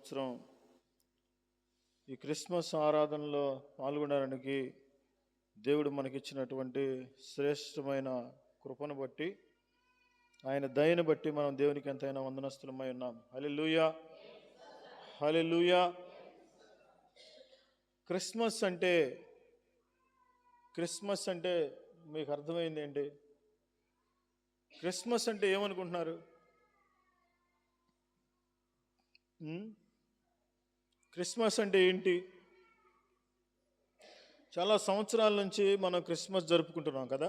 సంవత్సరం ఈ క్రిస్మస్ ఆరాధనలో పాల్గొనడానికి దేవుడు మనకిచ్చినటువంటి శ్రేష్టమైన కృపను బట్టి, ఆయన దయను బట్టి మనం దేవునికి ఎంతైనా వందనస్తులమై ఉన్నాం. హల్లెలూయా, హల్లెలూయా. క్రిస్మస్ అంటే మీకు అర్థమైంది ఏంటి? క్రిస్మస్ అంటే ఏమనుకుంటున్నారు? క్రిస్మస్ అంటే ఏంటి? చాలా సంవత్సరాల నుంచి మనం క్రిస్మస్ జరుపుకుంటున్నాం కదా.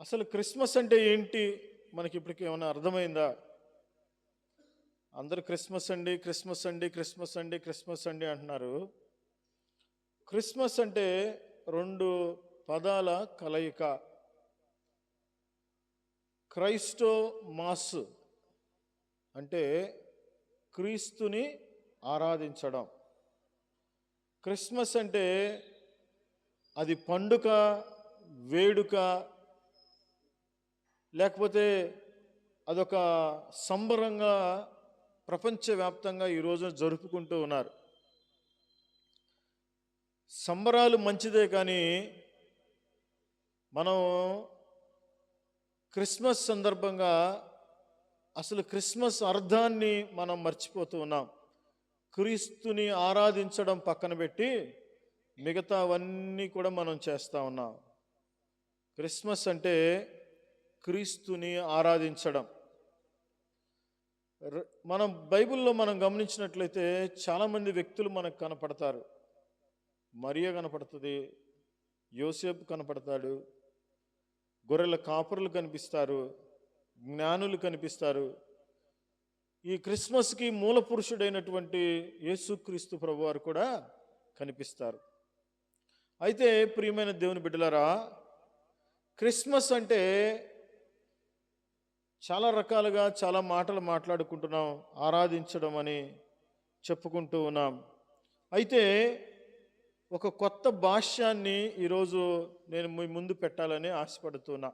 అసలు క్రిస్మస్ అంటే ఏంటి మనకి ఇప్పటికి ఏమైనా అర్థమైందా? అందరూ క్రిస్మస్ అండి క్రిస్మస్ అండి క్రిస్మస్ అండి క్రిస్మస్ అండి అంటున్నారు. క్రిస్మస్ అంటే రెండు పదాల కలయిక. క్రైస్టో మాస్ అంటే క్రీస్తుని ఆరాధించడం. క్రిస్మస్ అంటే అది పండుగ, వేడుక, లేకపోతే అదొక సంబరంగా ప్రపంచవ్యాప్తంగా ఈరోజు జరుపుకుంటూ ఉన్నారు. సంబరాలు మంచిదే, కానీ మనం క్రిస్మస్ సందర్భంగా అసలు క్రిస్మస్ అర్థాన్ని మనం మర్చిపోతూ ఉన్నాం. క్రీస్తుని ఆరాధించడం పక్కన పెట్టి మిగతావన్నీ కూడా మనం చేస్తూ ఉన్నాం. క్రిస్మస్ అంటే క్రీస్తుని ఆరాధించడం. మనం బైబిల్లో మనం గమనించినట్లయితే చాలామంది వ్యక్తులు మనకు కనపడతారు. మరియ కనపడుతుంది, యోసేపు కనపడతాడు, గొర్రెల కాపరులు కనిపిస్తారు, జ్ఞానులు కనిపిస్తారు. ఈ క్రిస్మస్కి మూల పురుషుడైనటువంటి యేసుక్రీస్తు ప్రభువారు కూడా కనిపిస్తారు. అయితే ప్రియమైన దేవుని బిడ్డలారా, క్రిస్మస్ అంటే చాలా రకాలుగా చాలా మాటలు మాట్లాడుకుంటున్నాం, ఆరాధించడం అని చెప్పుకుంటూ ఉన్నాం. అయితే ఒక కొత్త భాష్యాన్ని ఈరోజు నేను మీ ముందు పెట్టాలని ఆశపడుతున్నా.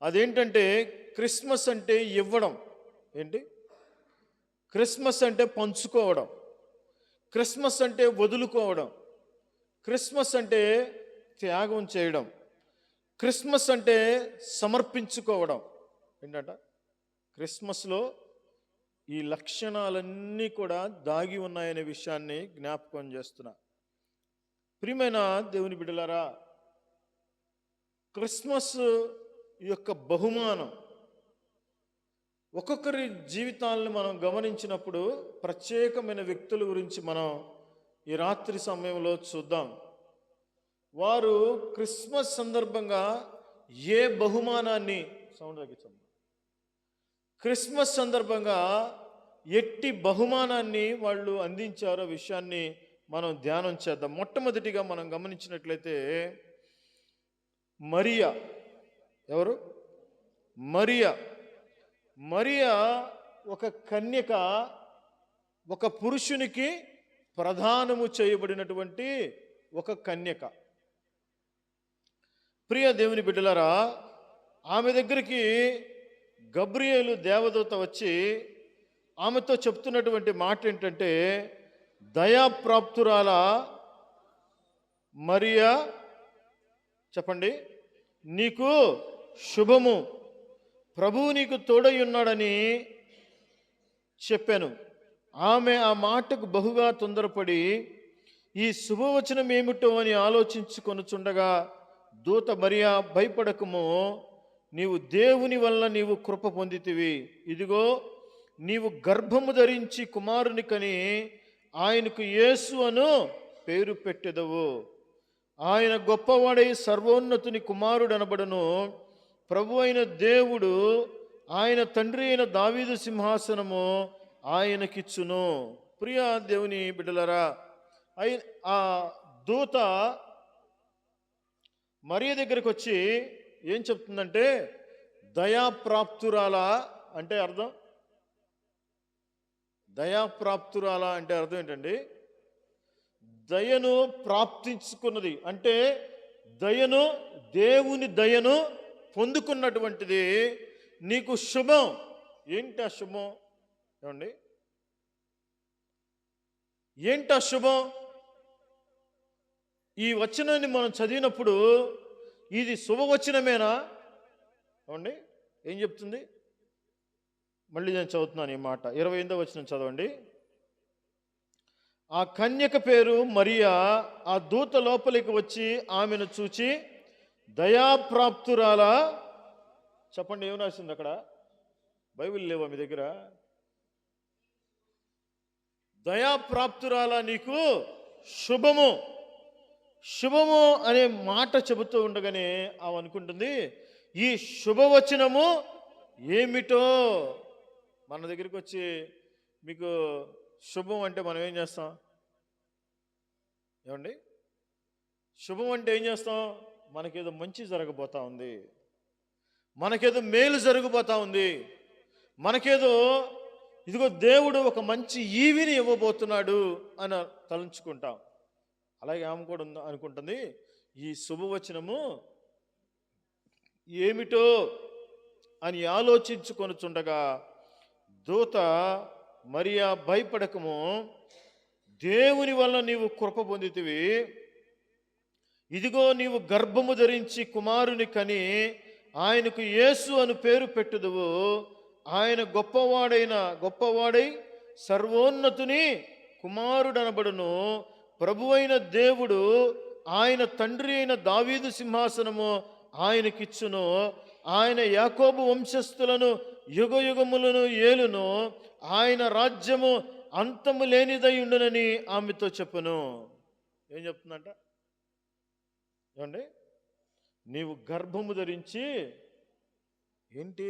అదేంటంటే క్రిస్మస్ అంటే ఇవ్వడం. ఏంటి? క్రిస్మస్ అంటే పంచుకోవడం, క్రిస్మస్ అంటే వదులుకోవడం, క్రిస్మస్ అంటే త్యాగం చేయడం, క్రిస్మస్ అంటే సమర్పించుకోవడం. ఏంటంట? క్రిస్మస్లో ఈ లక్షణాలన్నీ కూడా దాగి ఉన్నాయనే విషయాన్ని జ్ఞాపకం చేస్తున్నా. ప్రియమైన దేవుని బిడ్డలారా, క్రిస్మస్ యొక్క బహుమానం ఒక్కొక్కరి జీవితాలను మనం గమనించినప్పుడు ప్రత్యేకమైన వ్యక్తుల గురించి మనం ఈ రాత్రి సమయంలో చూద్దాం. వారు క్రిస్మస్ సందర్భంగా ఏ బహుమానాన్ని క్రిస్మస్ సందర్భంగా ఎట్టి బహుమానాన్ని వాళ్ళు అందించారో విషయాన్ని మనం ధ్యానం చేద్దాం. మొట్టమొదటిగా మనం గమనించినట్లయితే మరియా. ఎవరు? మరియా ఒక కన్యక, ఒక పురుషునికి ప్రధానము చేయబడినటువంటి ఒక కన్యక. ప్రియ దేవుని బిడ్డలారా, ఆమె దగ్గరికి గబ్రియేలు దేవదూత వచ్చి ఆమెతో చెప్తున్నటువంటి మాట ఏంటంటే, దయాప్రాప్తురాల మరియా, చెప్పండి, నీకు శుభము, ప్రభువు నీకు తోడై ఉన్నాడని చెప్పాను. ఆమె ఆ మాటకు బహుగా తొందరపడి ఈ శుభవచనం ఏమిటో అని ఆలోచించుకొనుచుండగా దూత మరియా, భయపడకము, నీవు దేవుని వల్ల నీవు కృప పొందితివి. ఇదిగో నీవు గర్భము ధరించి కుమారుని కని ఆయనకు యేసు అను పేరు పెట్టెదవు. ఆయన గొప్పవాడై సర్వోన్నతుని కుమారుడు అనబడును. ప్రభు అయిన దేవుడు ఆయన తండ్రి అయిన దావీదు సింహాసనము ఆయనకిచ్చును. ప్రియ దేవుని బిడ్డలారా, ఆ దూత మరియ దగ్గరికి వచ్చి ఏం చెప్తుందంటే, దయాప్రాప్తురాల అంటే అర్థం, దయాప్రాప్తురాల అంటే అర్థం ఏంటండి? దయను ప్రాప్తించుకున్నది అంటే దయను, దేవుని దయను పొందుకున్నటువంటిది. నీకు శుభం. ఏంటి ఆ శుభం? ఏమండి? ఏంటా శుభం? ఈ వచనాన్ని మనం చదివినప్పుడు ఇది శుభవచనమేనా? ఏమండి? ఏం చెప్తుంది? మళ్ళీ నేను చదువుతున్నాను ఈ మాట. 28వ వచనం చదవండి. ఆ కన్యక పేరు మరియా. ఆ దూత లోపలికి వచ్చి ఆమెను చూచి దయాప్రాప్తురాలా. చెప్పండి, ఏం రాసింది అక్కడ? బైబిల్ లేవా మీ దగ్గర? దయాప్రాప్తురాలా, నీకు శుభము. శుభము అనే మాట చెబుతూ ఉండగానే ఆమె అనుకుంటుంది, ఈ శుభవచనము ఏమిటో. మన దగ్గరికి వచ్చి మీకు శుభం అంటే మనం ఏం చేస్తాం? ఏమండి? శుభం అంటే ఏం చేస్తాం? మనకేదో మంచి జరగబోతా ఉంది, మనకేదో మేలు జరగబోతా ఉంది, మనకేదో ఇదిగో దేవుడు ఒక మంచి ఈవిని ఇవ్వబోతున్నాడు అని తలంచుకుంటాం. అలాగే ఆమె కూడా అనుకుంటుంది, ఈ శుభవచనము ఏమిటో అని ఆలోచించుకొనుచుండగా దూత, మరియా భయపడకము, దేవుని వల్ల నీవు కృప పొందితివి. ఇదిగో నీవు గర్భము ధరించి కుమారుని కని ఆయనకు యేసు అను పేరు పెట్టుదువు. ఆయన గొప్పవాడై సర్వోన్నతుని కుమారుడనబడును. ప్రభువైన దేవుడు ఆయన తండ్రి అయిన దావీదు సింహాసనము ఆయనకిచ్చును. ఆయన యాకోబు వంశస్థులను యుగయుగములను ఏలును. ఆయన రాజ్యము అంతము లేనిదై ఉండునని ఆమెతో చెప్పును. ఏం చెప్తుందంట? ఏమండి? నీవు గర్భము ధరించి, ఏంటి?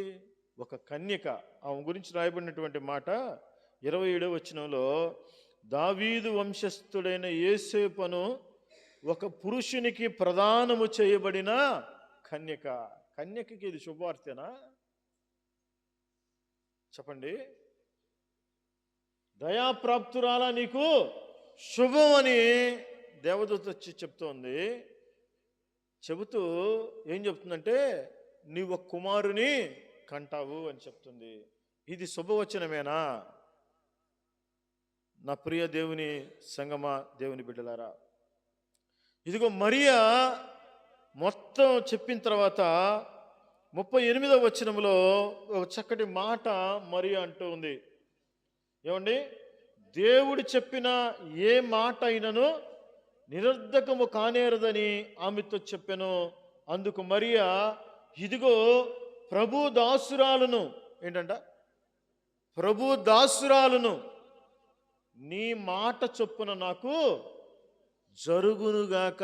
ఒక కన్యక. ఆమె గురించి రాయబడినటువంటి మాట 27వ వచనంలో, దావీదు వంశస్థుడైన యోసేపును ఒక పురుషునికి ప్రదానము చేయబడిన కన్యక. కన్యకకి ఇది శుభవార్తేనా? చెప్పండి. దయాప్రాప్తురాలా, నీకు శుభం అని దేవదూత వచ్చి చెప్తోంది. చెబుతూ ఏం చెప్తుందంటే, నీవు ఒక కుమారుని కంటావు అని చెప్తుంది. ఇది శుభవచనమేనా? నా ప్రియ దేవుని సంగమా, దేవుని బిడ్డలారా, ఇదిగో మరియా మొత్తం చెప్పిన తర్వాత 38వ వచనంలో ఒక చక్కటి మాట మరియా అంటూ ఉంది. ఏమండి? దేవుడు చెప్పిన ఏ మాట అయినను నిరర్ధకము కానేరదని ఆమెతో చెప్పాను. అందుకు మరియా, ఇదిగో ప్రభు దాసురాలను, ఏంటంట? ప్రభు దాసురాలను, నీ మాట చొప్పున నాకు జరుగునుగాక.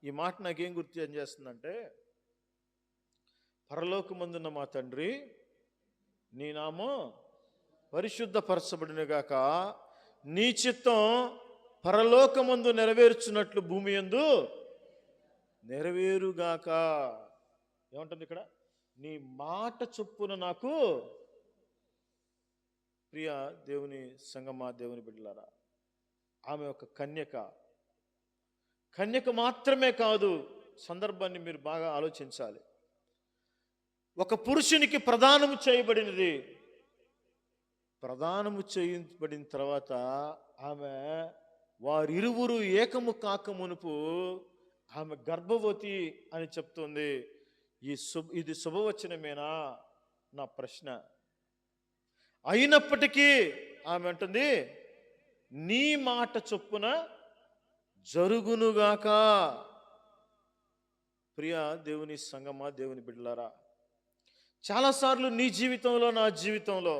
ఈ మాట నాకేం గుర్తు చేస్తుందంటే, పరలోకమందున్న మా తండ్రి, నీ నామం పరిశుద్ధపరచబడినగాక, నీ చిత్తం పరలోకమందు నెరవేర్చున్నట్లు భూమి యందు నెరవేరుగాక. ఏమంటుంది ఇక్కడ? నీ మాట చొప్పున నాకు. ప్రియ దేవుని సంగమా, దేవుని బిడ్డలారా, ఆమె ఒక కన్యక. కన్యక మాత్రమే కాదు, సందర్భాన్ని మీరు బాగా ఆలోచించాలి. ఒక పురుషునికి ప్రదానము చేయబడినది. ప్రదానము చేయబడిన తర్వాత ఆమె వారిరువురు ఏకము కాక మునుపు ఆమె గర్భవతి అని చెప్తుంది. ఇది శుభవచనమేనా? నా ప్రశ్న. అయినప్పటికీ ఆమె అంటుంది, నీ మాట చొప్పున జరుగునుగాక. ప్రియ దేవుని సంగమా, దేవుని బిడ్డలారా, చాలాసార్లు నీ జీవితంలో, నా జీవితంలో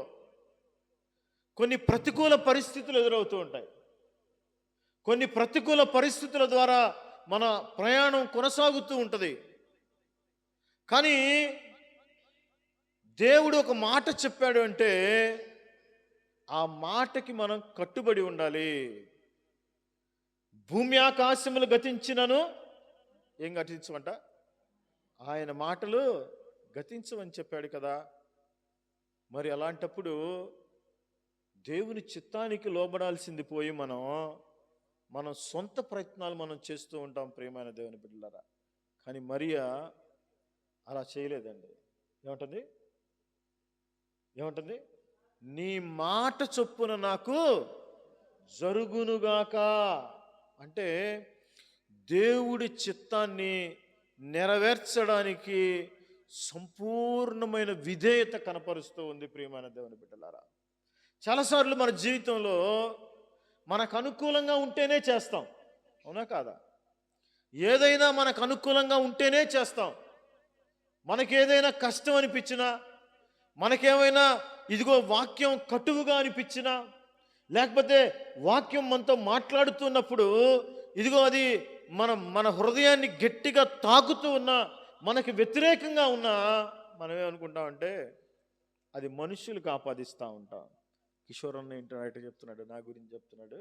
కొన్ని ప్రతికూల పరిస్థితులు ఎదురవుతూ ఉంటాయి. కొన్ని ప్రతికూల పరిస్థితుల ద్వారా మన ప్రయాణం కొనసాగుతూ ఉంటుంది. కానీ దేవుడు ఒక మాట చెప్పాడు అంటే ఆ మాటకి మనం కట్టుబడి ఉండాలి. భూమి ఆకాశములు గతించినను ఏం గతించమంట? ఆయన మాటలు గతించమని చెప్పాడు కదా. మరి అలాంటప్పుడు దేవుని చిత్తానికి లోబడాల్సింది పోయి మనం సొంత ప్రయత్నాలు మనం చేస్తూ ఉంటాం, ప్రియమైన దేవుని బిడ్డలారా. కానీ మరియా అలా చేయలేదండి. ఏమంటుంది? నీ మాట చొప్పున నాకు జరుగునుగాక. అంటే దేవుడి చిత్తాన్ని నెరవేర్చడానికి సంపూర్ణమైన విధేయత కనపరుస్తూ ఉంది ప్రియమైన దేవుని బిడ్డలారా. చాలాసార్లు మన జీవితంలో మనకు అనుకూలంగా ఉంటేనే చేస్తాం, అవునా కాదా? ఏదైనా మనకు అనుకూలంగా ఉంటేనే చేస్తాం. మనకేదైనా కష్టం అనిపించినా, మనకేమైనా ఇదిగో వాక్యం కటువుగా అనిపించినా, లేకపోతే వాక్యం మనతో మాట్లాడుతున్నప్పుడు ఇదిగో అది మన హృదయాన్ని గట్టిగా తాకుతూ ఉన్నా, మనకి వ్యతిరేకంగా ఉన్నా, మనం ఏమనుకుంటామంటే అది మనుషులకు ఆపాదిస్తూ ఉంటాం. కిషోర్ అన్న ఏంటో చెప్తున్నాడు, నా గురించి చెప్తున్నాడు,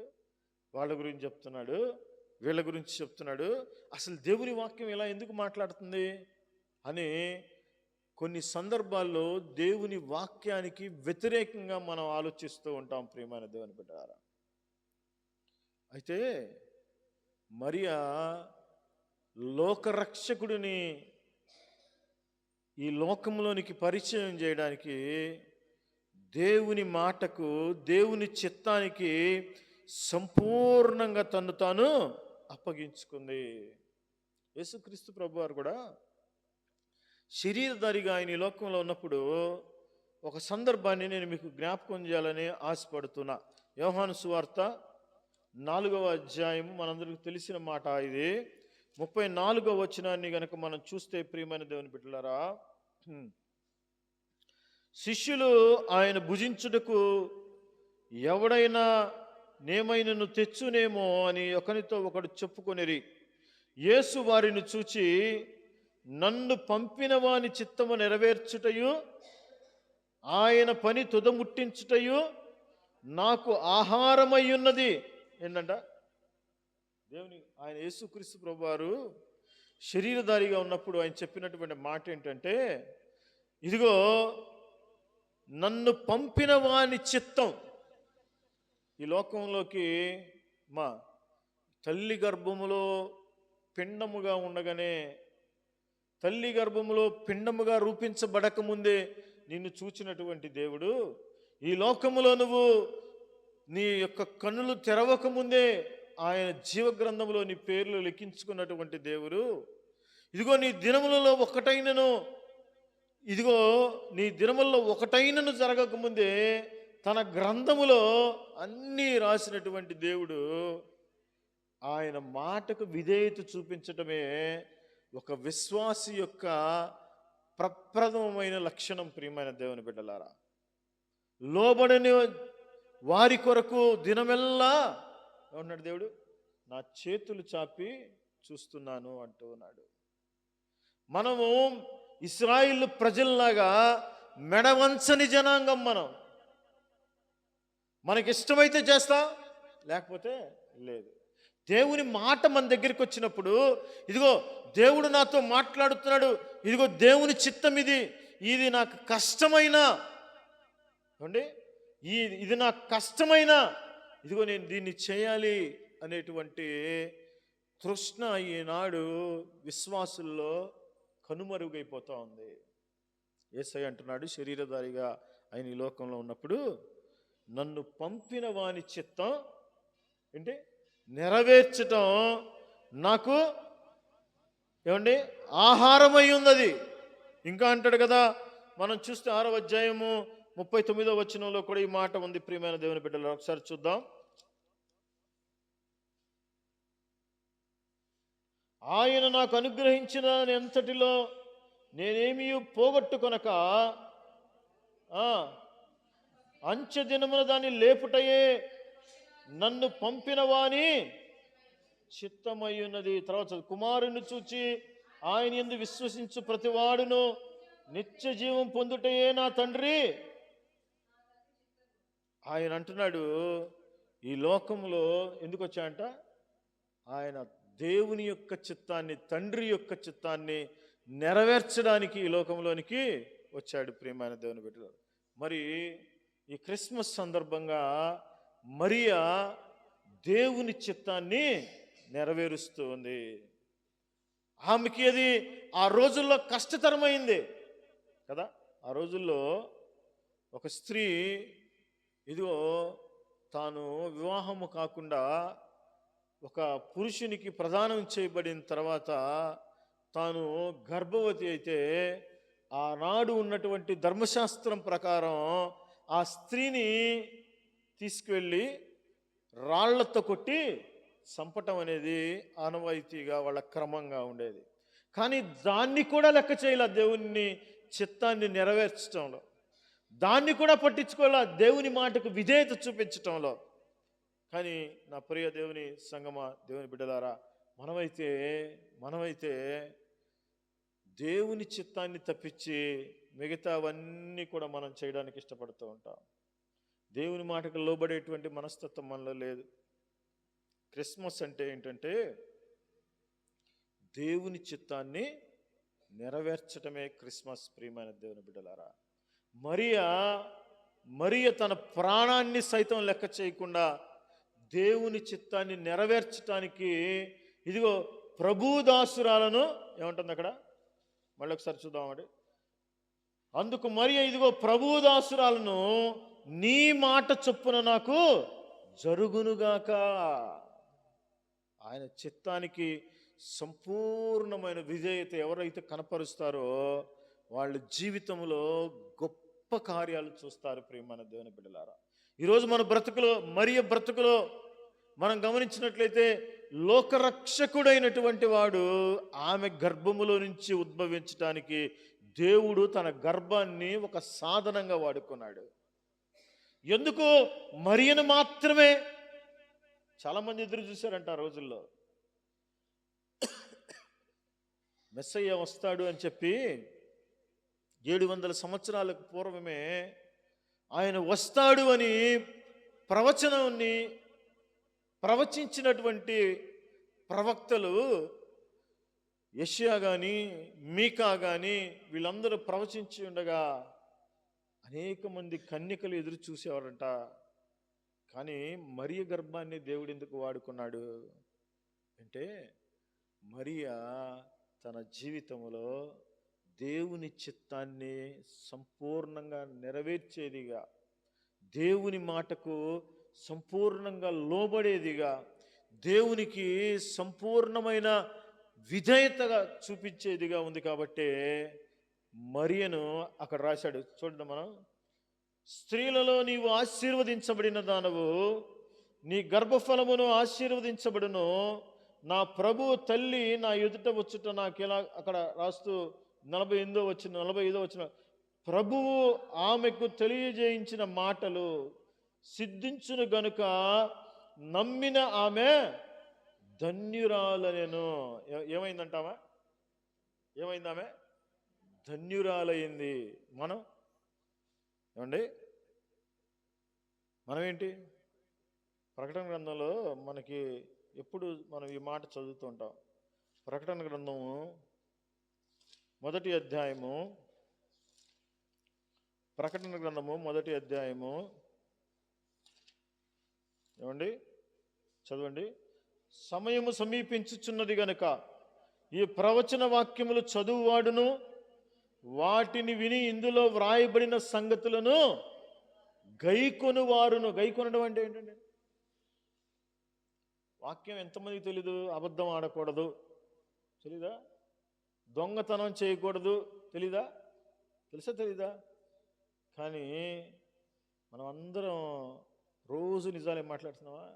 వాళ్ళ గురించి చెప్తున్నాడు, వీళ్ళ గురించి చెప్తున్నాడు, అసలు దేవుని వాక్యం ఇలా ఎందుకు మాట్లాడుతుంది అని కొన్ని సందర్భాల్లో దేవుని వాక్యానికి వ్యతిరేకంగా మనం ఆలోచిస్తూ ఉంటాం ప్రియమైన దేవుని బిడ్డలారా. అయితే మరియా లోకరక్షకుడిని ఈ లోకంలోనికి పరిచయం చేయడానికి దేవుని మాటకు, దేవుని చిత్తానికి సంపూర్ణంగా తను తాను అప్పగించుకుంది. యేసుక్రీస్తు ప్రభువారు కూడా శరీరధారిగా ఆయన ఈ లోకంలో ఉన్నప్పుడు ఒక సందర్భాన్ని నేను మీకు జ్ఞాపకం చేయాలని ఆశపడుతున్నా. యోహాను సువార్త 4వ అధ్యాయము, మనందరికీ తెలిసిన మాట ఇది. 34వ వచనాన్ని గనక మనం చూస్తే ప్రియమైన దేవుని బిడ్డలారా, శిష్యులు ఆయన భుజించుటకు ఎవడైనా నేమైనను తెచ్చునేమో అని ఒకనితో ఒకడు చెప్పుకొనిరి. యేసు వారిని చూచి, నన్ను పంపిన వాని చిత్తము నెరవేర్చుటయు ఆయన పని తుదముట్టించుటయు నాకు ఆహారమై ఉన్నది. ఏంటంట? దేవుని ఆయన యేసుక్రీస్తు ప్రభువారు శరీరధారిగా ఉన్నప్పుడు ఆయన చెప్పినటువంటి మాట ఏంటంటే, ఇదిగో నన్ను పంపిన వాని చిత్తం. ఈ లోకంలోకి మా తల్లి గర్భములో పిండముగా ఉండగానే, తల్లి గర్భములో పిండముగా రూపించబడక ముందే నిన్ను చూచినటువంటి దేవుడు, ఈ లోకములో నువ్వు నీ యొక్క కన్నులు తెరవక ముందే ఆయన జీవగ్రంథంలో నీ పేర్లు లిఖించుకున్నటువంటి దేవుడు, ఇదిగో నీ దినములలో ఒకటైనను, ఇదిగో నీ దినములలో ఒకటైనను జరగకముందే తన గ్రంథములో అన్నీ రాసినటువంటి దేవుడు, ఆయన మాటకు విధేయత చూపించటమే ఒక విశ్వాసి యొక్క ప్రప్రథమమైన లక్షణం ప్రియమైన దేవుని బిడ్డలారా. లోబడని వారి కొరకు దినమెల్లా ఏమన్నాడు దేవుడు? నా చేతులు చాపి చూస్తున్నాను అంటూ ఉన్నాడు. మనము ఇశ్రాయేలు ప్రజల్లాగా మెడవంచని జనాంగం. మనకిష్టమైతే చేస్తాం, లేకపోతే లేదు. దేవుని మాట మన దగ్గరికి వచ్చినప్పుడు, ఇదిగో దేవుడు నాతో మాట్లాడుతున్నాడు, ఇదిగో దేవుని చిత్తం ఇది నాకు కష్టమైన, ఇది నాకు కష్టమైన, ఇదిగో నేను దీన్ని చేయాలి అనేటువంటి తృష్ణ ఈనాడు విశ్వాసుల్లో కనుమరుగైపోతూ ఉంది. యేసయ్య అంటున్నాడు, శరీరధారిగా ఆయన ఈ లోకంలో ఉన్నప్పుడు నన్ను పంపిన వాని చిత్తం ఏంటి నెరవేర్చటం నాకు ఆహారమై ఉన్నది. ఇంకా అంటాడు కదా, మనం చూస్తే 6వ అధ్యాయము 39వ వచనంలో కూడా ఈ మాట ఉంది ప్రియమైన దేవుని బిడ్డలు. ఒకసారి చూద్దాం. ఆయన నాకు అనుగ్రహించిన ఎంతటిలో నేనేమీ పోగొట్టుకొనక అంచె దినమున దాన్ని లేపుటయే నన్ను పంపిన వాని చిత్తమై ఉన్నది. తర్వాత కుమారుని చూచి ఆయన యందు విశ్వసించు ప్రతివాడును నిత్య జీవం పొందుటయే నా తండ్రి. ఆయన అంటున్నాడు, ఈ లోకంలో ఎందుకు వచ్చాయంట? ఆయన దేవుని యొక్క చిత్తాన్ని, తండ్రి యొక్క చిత్తాన్ని నెరవేర్చడానికి ఈ లోకంలోనికి వచ్చాడు ప్రియమైన దేవుని బిడ్డలు. మరి ఈ క్రిస్మస్ సందర్భంగా మరియా దేవుని చిత్తాన్ని నెరవేరుస్తూ ఉంది. ఆమెకి అది ఆ రోజుల్లో కష్టతరమైంది కదా. ఆ రోజుల్లో ఒక స్త్రీ ఇదిగో తాను వివాహము కాకుండా ఒక పురుషునికి ప్రదానం చేయబడిన తర్వాత తాను గర్భవతి అయితే ఆనాడు ఉన్నటువంటి ధర్మశాస్త్రం ప్రకారం ఆ స్త్రీని తీసుకువెళ్ళి రాళ్లతో కొట్టి చంపటం అనేది ఆనవాయితీగా వాళ్ళ క్రమంగా ఉండేది. కానీ దాన్ని కూడా లెక్క చేయలే దేవుని చిత్తాన్ని నెరవేర్చడంలో, దాన్ని కూడా పట్టించుకోలే దేవుని మాటకు విధేయత చూపించటంలో. కానీ నా ప్రియ దేవుని సంగమా, దేవుని బిడ్డలారా, మనమైతే దేవుని చిత్తాన్ని తప్పించి మిగతావన్నీ కూడా మనం చేయడానికి ఇష్టపడుతూ ఉంటాం. దేవుని మాటకు లోబడేటువంటి మనస్తత్వం మనలో లేదు. క్రిస్మస్ అంటే ఏంటంటే దేవుని చిత్తాన్ని నెరవేర్చటమే క్రిస్మస్. ప్రియమైన దేవుని బిడ్డలారా, మరియ తన ప్రాణాన్ని సైతం లెక్క చేయకుండా దేవుని చిత్తాన్ని నెరవేర్చటానికి ఇదిగో ప్రభుదాసురాలను ఏమంటుంది అక్కడ, మళ్ళీ ఒకసారి చూద్దామండి. అందుకు మరియ ఇదిగో ప్రభుదాసురాలను నీ మాట చొప్పున నాకు జరుగునుగాక. ఆయన చిత్తానికి సంపూర్ణమైన విధేయత ఎవరైతే కనపరుస్తారో వాళ్ళ జీవితంలో గొప్ప కార్యాలు చూస్తారు. ప్రియమైన దేవుని బిడ్డలారా, ఈరోజు మన బ్రతుకులో, మరియ బ్రతుకులో మనం గమనించినట్లయితే లోకరక్షకుడైనటువంటి వాడు ఆమె గర్భములో నుంచి ఉద్భవించటానికి దేవుడు తన గర్భాన్ని ఒక సాధనంగా వాడుకున్నాడు. ఎందుకు మరియను మాత్రమే చాలామంది ఎదురు చూశారంట ఆ రోజుల్లో. మెస్సయ్య వస్తాడు అని చెప్పి 700 సంవత్సరాలకు పూర్వమే ఆయన వస్తాడు అని ప్రవచనాన్ని ప్రవచించినటువంటి ప్రవక్తలు యెషయా కానీ మీకా కానీ వీళ్ళందరూ ప్రవచించి ఉండగా అనేక మంది కన్యకలు ఎదురు చూసేవారంట. కానీ మరియ గర్భాన్ని దేవుడు ఎందుకు వాడుకున్నాడు అంటే, మరియ తన జీవితంలో దేవుని చిత్తాన్ని సంపూర్ణంగా నెరవేర్చేదిగా, దేవుని మాటకు సంపూర్ణంగా లోబడేదిగా, దేవునికి సంపూర్ణమైన విధేయతగా చూపించేదిగా ఉంది. కాబట్టి మరియను అక్కడ రాశాడు. చూడండి, మనం స్త్రీలలో నీవు ఆశీర్వదించబడిన దానవు, నీ గర్భఫలమును ఆశీర్వదించబడును, నా ప్రభు తల్లి నా ఎదుట వచ్చుట నాకెలా, అక్కడ రాస్తూ 45 వచ్చిన ప్రభువు ఆమెకు తెలియజేయించిన మాటలు సిద్ధించును గనుక నమ్మిన ఆమె ధన్యురాలనెను. ఏమైందంటావా? ఏమైంది? ఆమె ధన్యురాలయ్యింది. మనం ఏమండి, మనమేంటి? ప్రకటన గ్రంథంలో మనకి ఎప్పుడు మనం ఈ మాట చదువుతూ ఉంటాం. ప్రకటన గ్రంథము 1వ అధ్యాయము, ప్రకటన గ్రంథము 1వ అధ్యాయము ఏమండి చదవండి. సమయము సమీపించుచున్నది గనుక ఈ ప్రవచన వాక్యములు చదువువాడును వాటిని విని ఇందులో వ్రాయబడిన సంగతులను గైకొనువారును. గైకొనడం అంటే ఏంటండి? వాక్యం ఎంతమందికి తెలీదు? అబద్ధం ఆడకూడదు తెలీదా? దొంగతనం చేయకూడదు తెలీదా? తెలుసా తెలీదా? కానీ మనం అందరం రోజు నిజాలే మాట్లాడుతున్నావా?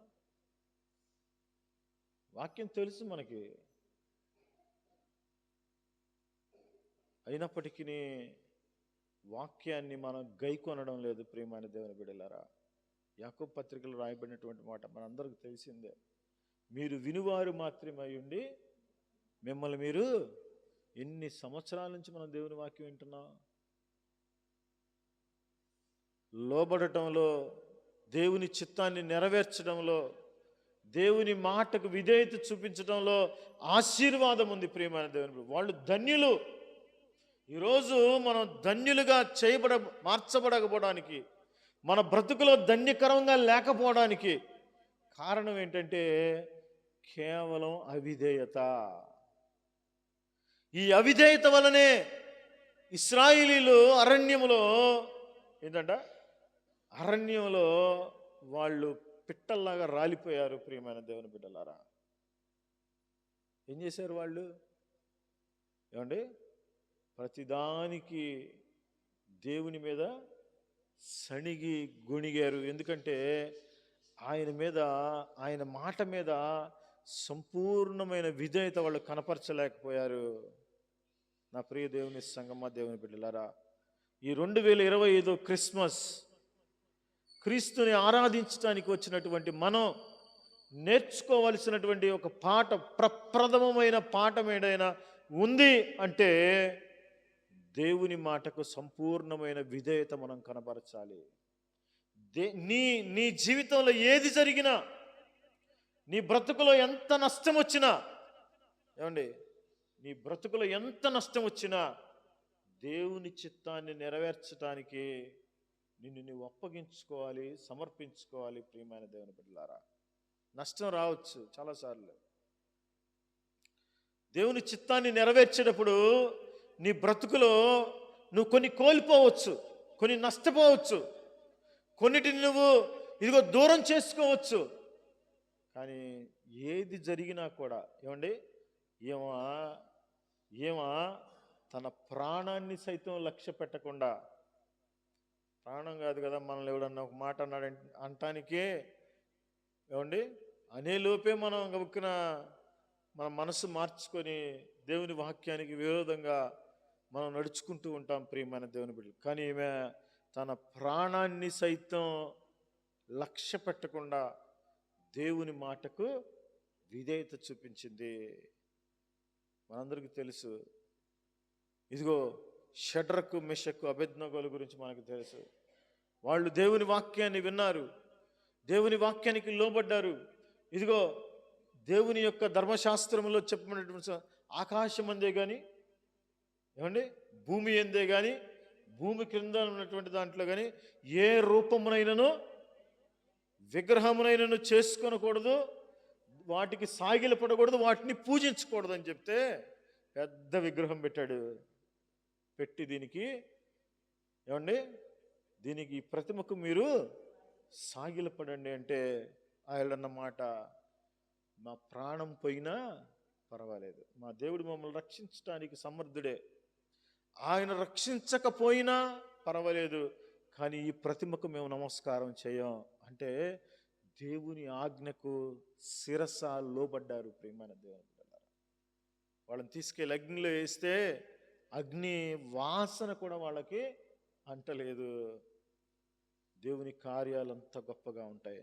వాక్యం తెలుసు మనకి, అయినప్పటికీ వాక్యాన్ని మనం గైకొనడం లేదు. ప్రియమైన దేవుని బిడ్డలారా, యాకోబు పత్రికలో రాయబడినటువంటి మాట మనందరికీ తెలిసిందే. మీరు వినువారు మాత్రమే ఉండి మిమ్మల్ని మీరు, ఎన్ని సంవత్సరాల నుంచి మనం దేవుని వాక్యం వింటున్నాం? లోబడటంలో, దేవుని చిత్తాన్ని నెరవేర్చడంలో, దేవుని మాటకు విధేయత చూపించడంలో ఆశీర్వాదం ఉంది. ప్రియమైన దేవుని వాళ్ళు ధన్యులు. ఈరోజు మనం ధన్యులుగా మార్చబడకపోవడానికి, మన బ్రతుకులో ధన్యకరంగా లేకపోవడానికి కారణం ఏంటంటే కేవలం అవిధేయత. ఈ అవిధేయత వలనే ఇశ్రాయేలీలు అరణ్యములో ఏంటంట అరణ్యంలో వాళ్ళు పిట్టల్లాగా రాలిపోయారు. ప్రియమైన దేవుని బిడ్డలారా, ఏం చేశారు వాళ్ళు? ఏమండి, ప్రతిదానికి దేవుని మీద సణిగి గొణిగారు. ఎందుకంటే ఆయన మీద, ఆయన మాట మీద సంపూర్ణమైన విధేయత వాళ్ళు కనపరచలేకపోయారు. నా ప్రియ దేవుని సంగమా, దేవుని బిడ్డలారా, ఈ 2025 క్రిస్మస్, క్రీస్తుని ఆరాధించడానికి వచ్చినటువంటి మనం నేర్చుకోవలసినటువంటి ఒక పాట, ప్రప్రథమమైన పాఠం ఏదైనా ఉంది అంటే దేవుని మాటకు సంపూర్ణమైన విధేయత మనం కనబరచాలి. నీ నీ జీవితంలో ఏది జరిగినా, నీ బ్రతుకులో ఎంత నష్టం వచ్చినా, ఏమండి, నీ బ్రతుకులో ఎంత నష్టం వచ్చినా దేవుని చిత్తాన్ని నెరవేర్చడానికి నిన్ను నువ్వు అప్పగించుకోవాలి, సమర్పించుకోవాలి. ప్రియమైన దేవుని బిడ్డలారా, నష్టం రావచ్చు చాలాసార్లు. దేవుని చిత్తాన్ని నెరవేర్చేటప్పుడు నీ బ్రతుకులో నువ్వు కొన్ని కోల్పోవచ్చు, కొన్ని నష్టపోవచ్చు, కొన్నిటిని నువ్వు ఇదిగో దూరం చేసుకోవచ్చు. కానీ ఏది జరిగినా కూడా, ఏమండి, ఏమా తన ప్రాణాన్ని సైతం లక్ష్య పెట్టకుండా, ప్రాణం కాదు కదా, మనల్ని ఎవడన్నా ఒక మాట అన్నాడు అంటానికే, ఏమండి, అనేలోపే మనం గబుక్కున మన మనసు మార్చుకొని దేవుని వాక్యానికి విరోధంగా మనం నడుచుకుంటూ ఉంటాం. ప్రియమైన దేవుని బిడ్డలు, కానీ ఈమె తన ప్రాణాన్ని సైతం లక్ష్య పెట్టకుండా దేవుని మాటకు విధేయత చూపించింది. మనందరికీ తెలుసు, ఇదిగో షడ్రకు, మెషకు, అబేద్నెగోల గురించి మనకు తెలుసు. వాళ్ళు దేవుని వాక్యాన్ని విన్నారు, దేవుని వాక్యానికి లోబడ్డారు. ఇదిగో దేవుని యొక్క ధర్మశాస్త్రంలో చెప్పబడినటువంటి ఆకాశం అందే కానీ, ఏమండి, భూమి ఎందే కానీ, భూమి క్రింద ఉన్నటువంటి దాంట్లో కానీ ఏ రూపమునైనను విగ్రహమునైనను చేసుకొనకూడదు, వాటికి సాగిలపడకూడదు, వాటిని పూజించకూడదు అని చెప్తే పెద్ద విగ్రహం పెట్టాడు. పెట్టి దీనికి, ఏమండి, దీనికి ప్రతిమకు మీరు సాగిలపడండి అంటే ఆయనన్నమాట, మా ప్రాణం పోయినా పర్వాలేదు, మా దేవుడు మమ్మల్ని రక్షించడానికి సమర్థుడే, ఆయన రక్షించకపోయినా పర్వాలేదు, కానీ ఈ ప్రతిమకు మేము నమస్కారం చేయం అంటే దేవుని ఆజ్ఞకు శిరస లోబడ్డారు. ప్రియమైన దేవుని బిడ్డలారా, వాళ్ళని తీసుకెళ్ళి అగ్నిలో వేస్తే అగ్ని వాసన కూడా వాళ్ళకి అంటలేదు. దేవుని కార్యాలు అంత గొప్పగా ఉంటాయి.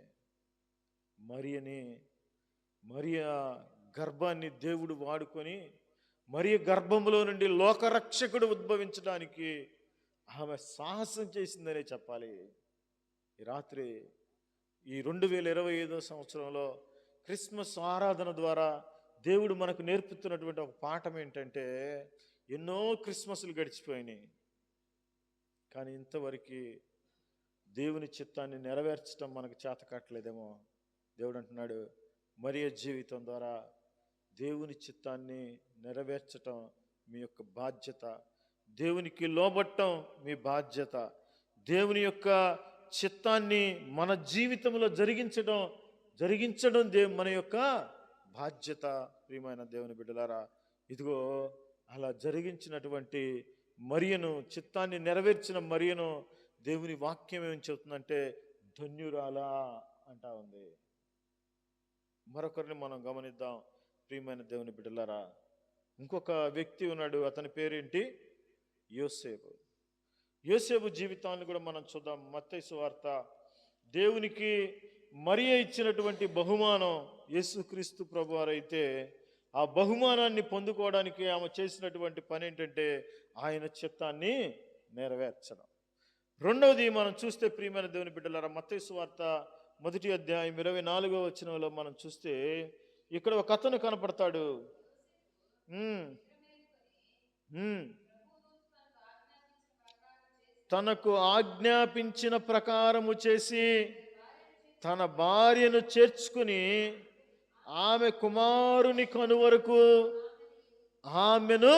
మరియ గర్భాన్ని దేవుడు వాడుకొని, మరియ గర్భంలో నుండి లోకరక్షకుడు ఉద్భవించడానికి ఆమె సాహసం చేసిందనే చెప్పాలి. ఈ రాత్రి, ఈ 2025 సంవత్సరంలో క్రిస్మస్ ఆరాధన ద్వారా దేవుడు మనకు నేర్పుతున్నటువంటి ఒక పాఠం ఏంటంటే, ఎన్నో క్రిస్మస్లు గడిచిపోయినాయి, కానీ ఇంతవరకు దేవుని చిత్తాన్ని నెరవేర్చడం మనకు చేత కావట్లేదేమో. దేవుడు అంటున్నాడు, మరియ జీవితం ద్వారా దేవుని చిత్తాన్ని నెరవేర్చటం మీ యొక్క బాధ్యత, దేవునికి లోబట్టం మీ బాధ్యత, దేవుని యొక్క చిత్తాన్ని మన జీవితంలో జరిగించడం మన యొక్క బాధ్యత. ప్రియమైన దేవుని బిడ్డలారా, ఇదిగో అలా జరిగించినటువంటి మరియను, చిత్తాన్ని నెరవేర్చిన మరియను దేవుని వాక్యం ఏం చెబుతుందంటే ధన్యురాలా అంటా ఉంది. మరొకరిని మనం గమనిద్దాం. ప్రియమైన దేవుని బిడ్డలారా, ఇంకొక వ్యక్తి ఉన్నాడు, అతని పేరేంటి? యోసేపు. యోసేపు జీవితాన్ని కూడా మనం చూద్దాం. మత్తయి సువార్త. దేవునికి మరియ ఇచ్చినటువంటి బహుమానం యేసుక్రీస్తు ప్రభువారైతే ఆ బహుమానాన్ని పొందుకోవడానికి ఆమె చేసినటువంటి పని ఏంటంటే ఆయన చిత్తాన్ని నెరవేర్చడం. రెండవది మనం చూస్తే ప్రియమైన దేవుని బిడ్డలారా, మత్తయి సువార్త 1వ అధ్యాయం 24వ వచనంలో మనం చూస్తే ఇక్కడ ఒక అతను కనపడతాడు. తనకు ఆజ్ఞాపించిన ప్రకారము చేసి తన భార్యను చేర్చుకుని ఆమె కుమారుని కనువరకు ఆమెను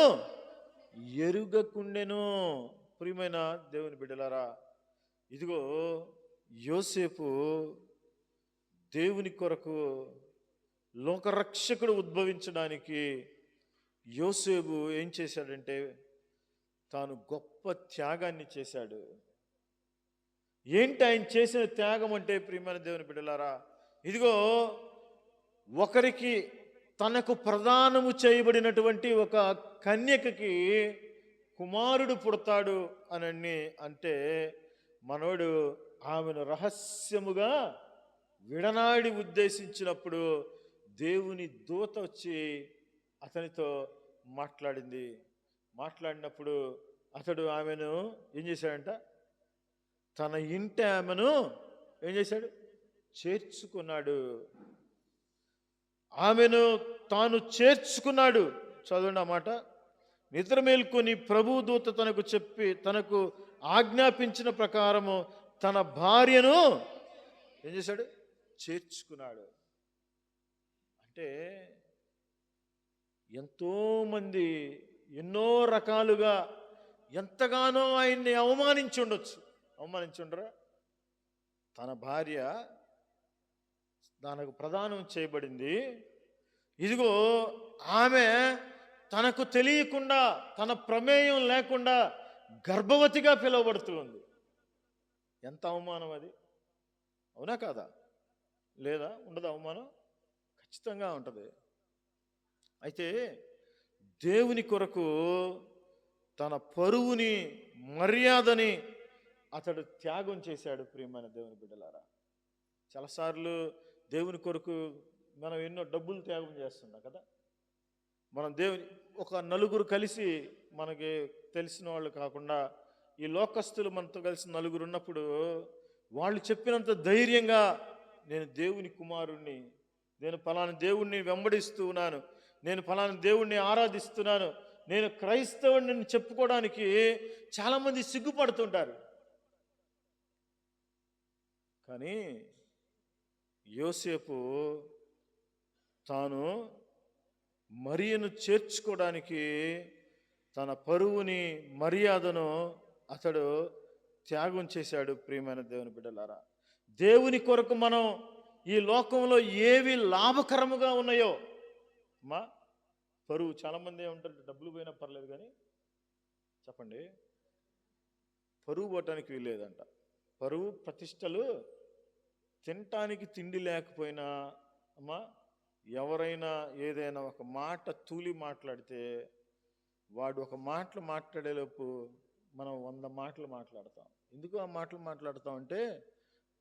ఎరుగకుండెను. ప్రియమైన దేవుని బిడ్డలారా, ఇదిగో యోసేపు దేవుని కొరకు లోకరక్షకుడు ఉద్భవించడానికి యోసేపు ఏం చేశాడంటే తాను గొప్ప త్యాగాన్ని చేశాడు. ఏంటి ఆయన చేసిన త్యాగం అంటే, ప్రియమైన దేవుని బిడ్డలారా, ఇదిగో ఒకరికి తనకు ప్రదానము చేయబడినటువంటి ఒక కన్యకకి కుమారుడు పుడతాడు అని అంటే మనోడు ఆమెను రహస్యముగా విడనాడి ఉద్దేశించినప్పుడు దేవుని దూత వచ్చి అతనితో మాట్లాడినప్పుడు అతడు ఆమెను ఏం చేశాడంట, తన ఇంటి ఆమెను ఏం చేశాడు, చేర్చుకున్నాడు. ఆమెను తాను చేర్చుకున్నాడు. చదవండి ఆ మాట. నిద్ర మేల్కొని ప్రభు దూత తనకు ఆజ్ఞాపించిన ప్రకారము తన భార్యను ఏం చేశాడు, చేర్చుకున్నాడు. అంటే ఎంతోమంది ఎన్నో రకాలుగా ఎంతగానో ఆయన్ని అవమానించుండరా. తన భార్య దానికి ప్రదానం చేయబడింది. ఇదిగో ఆమె తనకు తెలియకుండా, తన ప్రమేయం లేకుండా గర్భవతిగా పిలువబడుతూ ఉంది. ఎంత అవమానం అది, అవునా కాదా? లేదా ఉండదు అవమానం? ఖచ్చితంగా ఉంటుంది. అయితే దేవుని కొరకు తన పరువుని, మర్యాదని అతడు త్యాగం చేశాడు. ప్రియమైన దేవుని బిడ్డలారా, చాలాసార్లు దేవుని కొరకు మనం ఎన్నో డబ్బులు త్యాగం చేస్తున్నాం కదా. మనం ఒక నలుగురు కలిసి, మనకి తెలిసిన వాళ్ళు కాకుండా ఈ లోకస్తులు మనతో కలిసి నలుగురు ఉన్నప్పుడు వాళ్ళు చెప్పినంత ధైర్యంగా నేను దేవుని కుమారుణ్ణి, నేను ఫలానా దేవుణ్ణి వెంబడిస్తూ ఉన్నాను, నేను ఫలానా దేవుణ్ణి ఆరాధిస్తున్నాను, నేను క్రైస్తవుడిని చెప్పుకోవడానికి చాలామంది సిగ్గుపడుతుంటారు. కానీ యోసేపు తాను మరియను చేర్చుకోవడానికి తన పరువుని, మర్యాదను అతడు త్యాగం చేశాడు. ప్రియమైన దేవుని బిడ్డలారా, దేవుని కొరకు మనం ఈ లోకంలో ఏవి లాభకరముగా ఉన్నాయో, మా పరువు, చాలామంది ఏమంటారు డబ్బులు పోయినా పర్లేదు కానీ చెప్పండి, పరువు పోవటానికి వీల్లేదంట. పరువు ప్రతిష్టలు తినటానికి తిండి లేకపోయినా అమ్మా, ఎవరైనా ఏదైనా ఒక మాట తూలి మాట్లాడితే వాడు ఒక మాటలు మాట్లాడేలోపు మనం 100 మాటలు మాట్లాడతాం. ఎందుకు ఆ మాటలు మాట్లాడతాం అంటే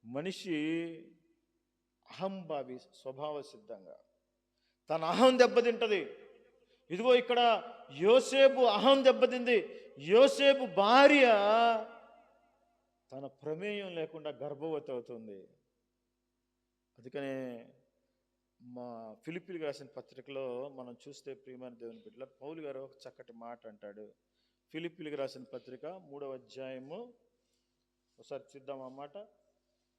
మనిషి అహంభావి, స్వభావ సిద్ధంగా తన అహం దెబ్బతింటది. ఇదిగో ఇక్కడ యోసేపు అహం దెబ్బతింది. యోసేపు భార్య తన ప్రమేయం లేకుండా గర్భవతి అవుతుంది. అందుకనే మా ఫిలిప్పీలకు రాసిన పత్రికలో మనం చూస్తే, ప్రియమైన దేవుని బిడ్డలారా, పౌలు గారు ఒక చక్కటి మాట అంటాడు. ఫిలిప్పీలకు రాసిన పత్రిక 3వ అధ్యాయము ఒకసారి చూద్దాం. ఆ మాట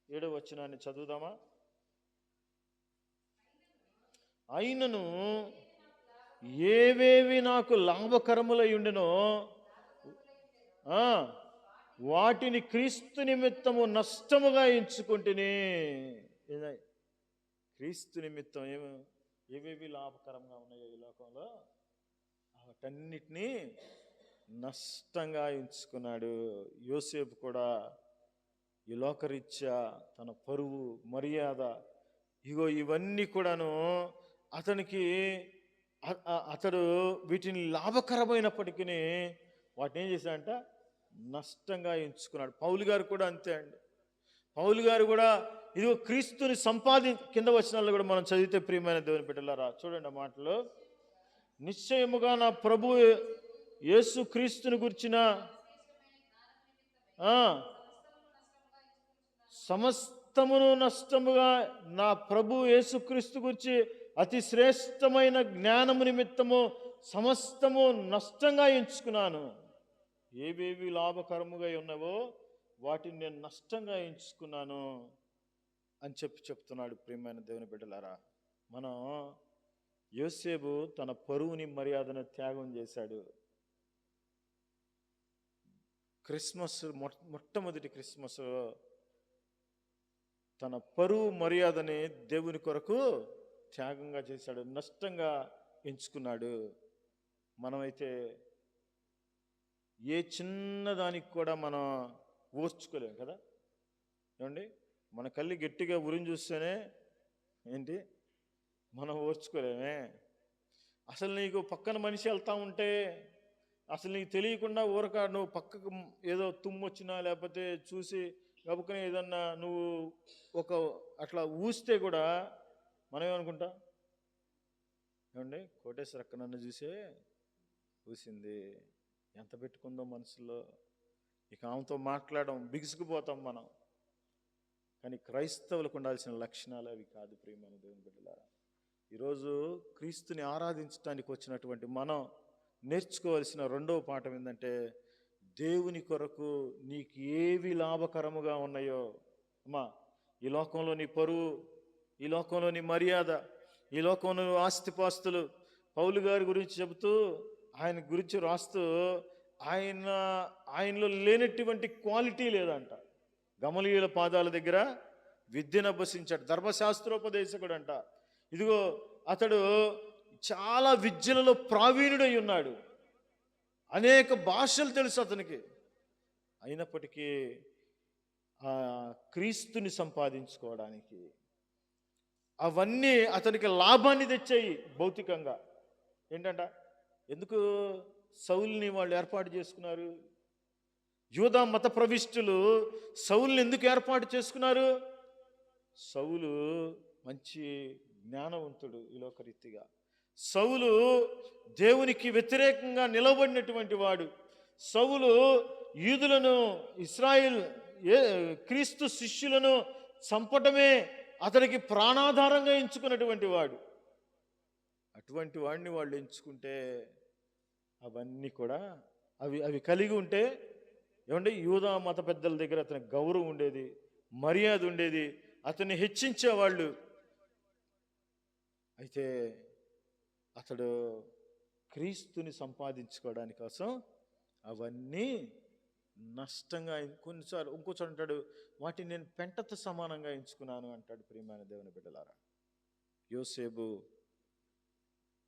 7వ వచనాన్ని చదువుదామా. అయినను ఏవేవి నాకు లాభకరములై ఉండినో వాటిని క్రీస్తు నిమిత్తము నష్టముగా ఎంచుకుంటుని. క్రీస్తు నిమిత్తం ఏవేవి లాభకరంగా ఉన్నాయో ఈ లోకంలో వాటన్నిటినీ నష్టంగా ఎంచుకున్నాడు. యోసేపు కూడా ఈ లోకరీత్యా తన పరువు, మర్యాద, ఇగో ఇవన్నీ కూడాను అతడు వీటిని లాభకరమైనప్పటికీ వాటిని ఏం చేశాడంట, నష్టంగా ఎంచుకున్నాడు. పౌలు గారు కూడా అంతే అండి. పౌలు గారు కూడా ఇదిగో క్రీస్తుని కింద వచనాల్లో కూడా మనం చదివితే, ప్రియమైన దేవుని బిడ్డలారా, చూడండి ఆ మాటలు. నిశ్చయముగా నా ప్రభు యేసు క్రీస్తుని గురించిన సమస్తమును నష్టముగా, నా ప్రభు యేసుక్రీస్తు గురించి అతి శ్రేష్టమైన జ్ఞానము నిమిత్తము సమస్తము నష్టంగా ఎంచుకున్నాను. ఏవేవి లాభకరముగా ఉన్నావో వాటిని నేను నష్టంగా ఎంచుకున్నాను అని చెప్తున్నాడు. ప్రియమైన దేవుని బిడ్డలారా, మనం యోసేపు తన పరువుని, మర్యాదను త్యాగం చేశాడు. మొట్టమొదటి క్రిస్మస్ తన పరువు మర్యాదని దేవుని కొరకు త్యాగంగా చేశాడు, నష్టంగా ఎంచుకున్నాడు. మనమైతే ఏ చిన్నదానికి కూడా మనం ఓర్చుకోలేము కదా. ఏమండి, మన కళ్ళు గట్టిగా ఉరిని చూస్తేనే ఏంటి మనం ఓర్చుకోలేమే. అసలు నీకు పక్కన మనిషి వెళ్తా ఉంటే అసలు నీకు తెలియకుండా ఊరక నువ్వు పక్కకు ఏదో తుమ్ము వచ్చినా లేకపోతే చూసి గబుకుని ఏదన్నా నువ్వు ఒక అట్లా ఊస్తే కూడా మనం ఏమనుకుంటా, ఏమండి కోటేశ్వర అక్క నన్ను చూసే ఊసింది, ఎంత పెట్టుకుందో మనసులో, ఇక ఆమెతో మాట్లాడడం బిగుసుకుపోతాం మనం. కానీ క్రైస్తవులకు ఉండాల్సిన లక్షణాలు అవి కాదు ప్రియమైన దేవుని బిడ్డలారా. ఈరోజు క్రీస్తుని ఆరాధించడానికి వచ్చినటువంటి మనం నేర్చుకోవాల్సిన రెండవ పాఠం ఏంటంటే, దేవుని కొరకు నీకు ఏవి లాభకరముగా ఉన్నాయో, అమ్మా ఈ లోకంలో నీ పరువు, ఈ లోకంలో నీ మర్యాద, ఈ లోకంలో ఆస్తిపాస్తులు, పౌలు గారి గురించి చెబుతూ ఆయన గురించి రాస్తూ ఆయనలో లేనటువంటి క్వాలిటీ లేదంట. గమలీయుల పాదాల దగ్గర విద్యను అభ్యసించాడు, ధర్మశాస్త్రోపదేశకుడు అంట. ఇదిగో అతడు చాలా విద్యలలో ప్రావీణుడై ఉన్నాడు, అనేక భాషలు తెలుసు అతనికి. అయినప్పటికీ ఆ క్రీస్తుని సంపాదించుకోవడానికి అవన్నీ అతనికి లాభాన్ని తెచ్చాయి భౌతికంగా. ఏంటంట, ఎందుకు సౌలుని వాళ్ళు ఏర్పాటు చేసుకున్నారు? యూదా మత ప్రవిష్టులు సౌలుని ఎందుకు ఏర్పాటు చేసుకున్నారు? సౌలు మంచి జ్ఞానవంతుడు ఈ లోకరీతిగా. సౌలు దేవునికి వ్యతిరేకంగా నిలబడినటువంటి వాడు. సౌలు యూదులను, ఇశ్రాయేల్ క్రీస్తు శిష్యులను చంపటమే అతనికి ప్రాణాధారంగా ఎంచుకున్నటువంటి వాడు. అటువంటి వాడిని వాళ్ళు ఎంచుకుంటే అవన్నీ కూడా అవి కలిగి ఉంటే ఏమంటే యూదా మత పెద్దల దగ్గర అతనికి గౌరవం ఉండేది, మర్యాద ఉండేది, అతన్ని హెచ్చించేవాళ్ళు. అయితే అతడు క్రీస్తుని సంపాదించుకోవడానికి కోసం అవన్నీ నష్టంగా, కొన్నిసార్లు ఇంకోసారి అంటాడు వాటిని నేను పెంటతో సమానంగా ఎంచుకున్నాను అంటాడు. ప్రియమైన దేవుని బిడ్డలారా, యోసేపు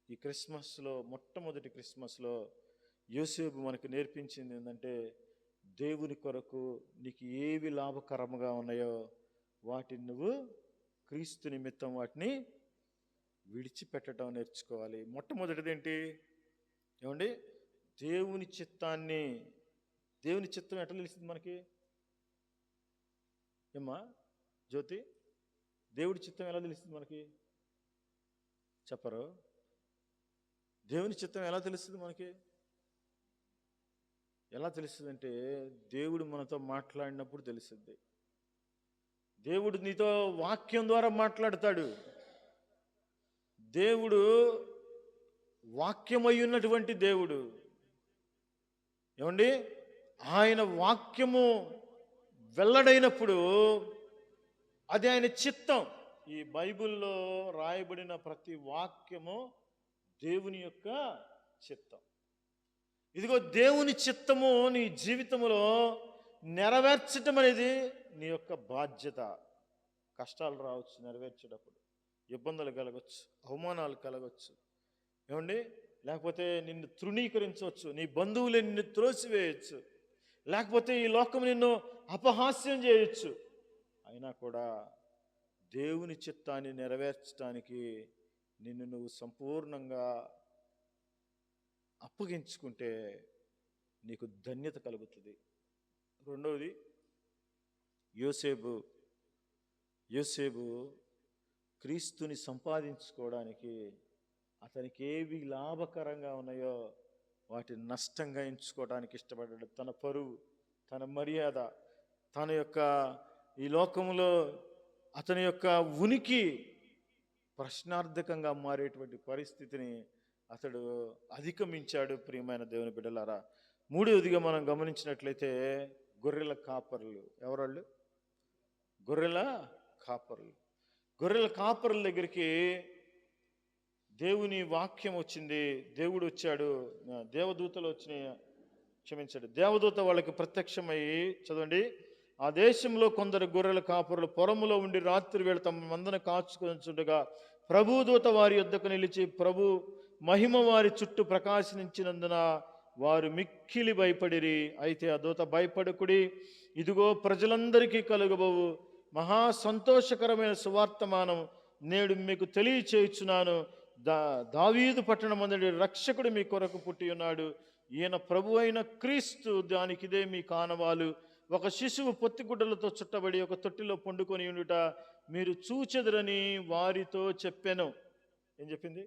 ఈ క్రిస్మస్లో, మొట్టమొదటి క్రిస్మస్లో యోసేపు మనకు నేర్పించింది ఏంటంటే, దేవుని కొరకు నీకు ఏవి లాభకరముగా ఉన్నాయో వాటిని నువ్వు క్రీస్తు నిమిత్తం వాటిని విడిచిపెట్టడం నేర్చుకోవాలి. మొట్టమొదటిది ఏంటి ఏమండి, దేవుని చిత్తాన్ని. దేవుని చిత్తం ఎట్లా తెలిసింది మనకి? ఏమ్మా జ్యోతి, దేవుడి చిత్తం ఎలా తెలుస్తుంది మనకి? చెప్పరు. దేవుని చిత్తం ఎలా తెలుస్తుంది మనకి? ఎలా తెలుస్తుంది అంటే, దేవుడు మనతో మాట్లాడినప్పుడు తెలుస్తుంది. దేవుడు నీతో వాక్యం ద్వారా మాట్లాడతాడు. దేవుడు వాక్యమై ఉన్నటువంటి దేవుడు. ఏమండి, ఆయన వాక్యము వెల్లడైనప్పుడు అది ఆయన చిత్తం. ఈ బైబిల్లో రాయబడిన ప్రతి వాక్యము దేవుని యొక్క చిత్తం. ఇదిగో దేవుని చిత్తము నీ జీవితంలో నెరవేర్చటం అనేది నీ యొక్క బాధ్యత. కష్టాలు రావచ్చు నెరవేర్చేటప్పుడు, ఇబ్బందులు కలగవచ్చు, అవమానాలు కలగవచ్చు, ఏమండి, లేకపోతే నిన్ను తృణీకరించవచ్చు, నీ బంధువులు నిన్ను త్రోసివేయచ్చు, లేకపోతే ఈ లోకం నిన్ను అపహాస్యం చేయొచ్చు. అయినా కూడా దేవుని చిత్తాన్ని నెరవేర్చడానికి నిన్ను నువ్వు సంపూర్ణంగా అప్పగించుకుంటే నీకు ధన్యత కలుగుతుంది. రెండవది, యోసేపు క్రీస్తుని సంపాదించుకోవడానికి అతనికి ఏవి లాభకరంగా ఉన్నాయో వాటిని నష్టంగా ఎంచుకోవడానికి ఇష్టపడ్డాడు. తన పరువు, తన మర్యాద, తన యొక్క ఈ లోకంలో అతని యొక్క ఉనికి ప్రశ్నార్థకంగా మారేటువంటి పరిస్థితిని అతడు అధిగమించాడు. ప్రియమైన దేవుని బిడ్డలారా, మూడవదిగా మనం గమనించినట్లయితే గొర్రెల కాపరులు. ఎవరాళ్ళు? గొర్రెల కాపరులు. గొర్రెల కాపరుల దగ్గరికి దేవుని వాక్యం వచ్చింది, దేవుడు వచ్చాడు, దేవదూతలు వచ్చినాయి, క్షమించాడు, దేవదూత వాళ్ళకి ప్రత్యక్షమై, చదవండి, ఆ దేశంలో కొందరు గొర్రెల కాపురులు పొరములో ఉండి రాత్రి వేళ తమ మందను కాచుకొనుచుండగా ప్రభుదూత వారి యొద్దకు నిలిచి ప్రభు మహిమ వారి చుట్టూ ప్రకాశించినందున వారు మిక్కిలి భయపడిరి. అయితే ఆ దూత భయపడకుడి, ఇదిగో ప్రజలందరికీ కలుగబోవు మహా సంతోషకరమైన సువార్తమానం నేడు మీకు తెలియచేయుచున్నాను. దావీదు పట్టణమందుడి రక్షకుడు మీ కొరకు పుట్టి ఉన్నాడు. ఈయన ప్రభు అయిన క్రీస్తు. దానికిదే మీ కానవాలు. ఒక శిశువు పొత్తిగుడ్డలతో చుట్టబడి ఒక తొట్టిలో పండుకొని ఉండుట మీరు చూచెదరని వారితో చెప్పాను. ఏం చెప్పింది?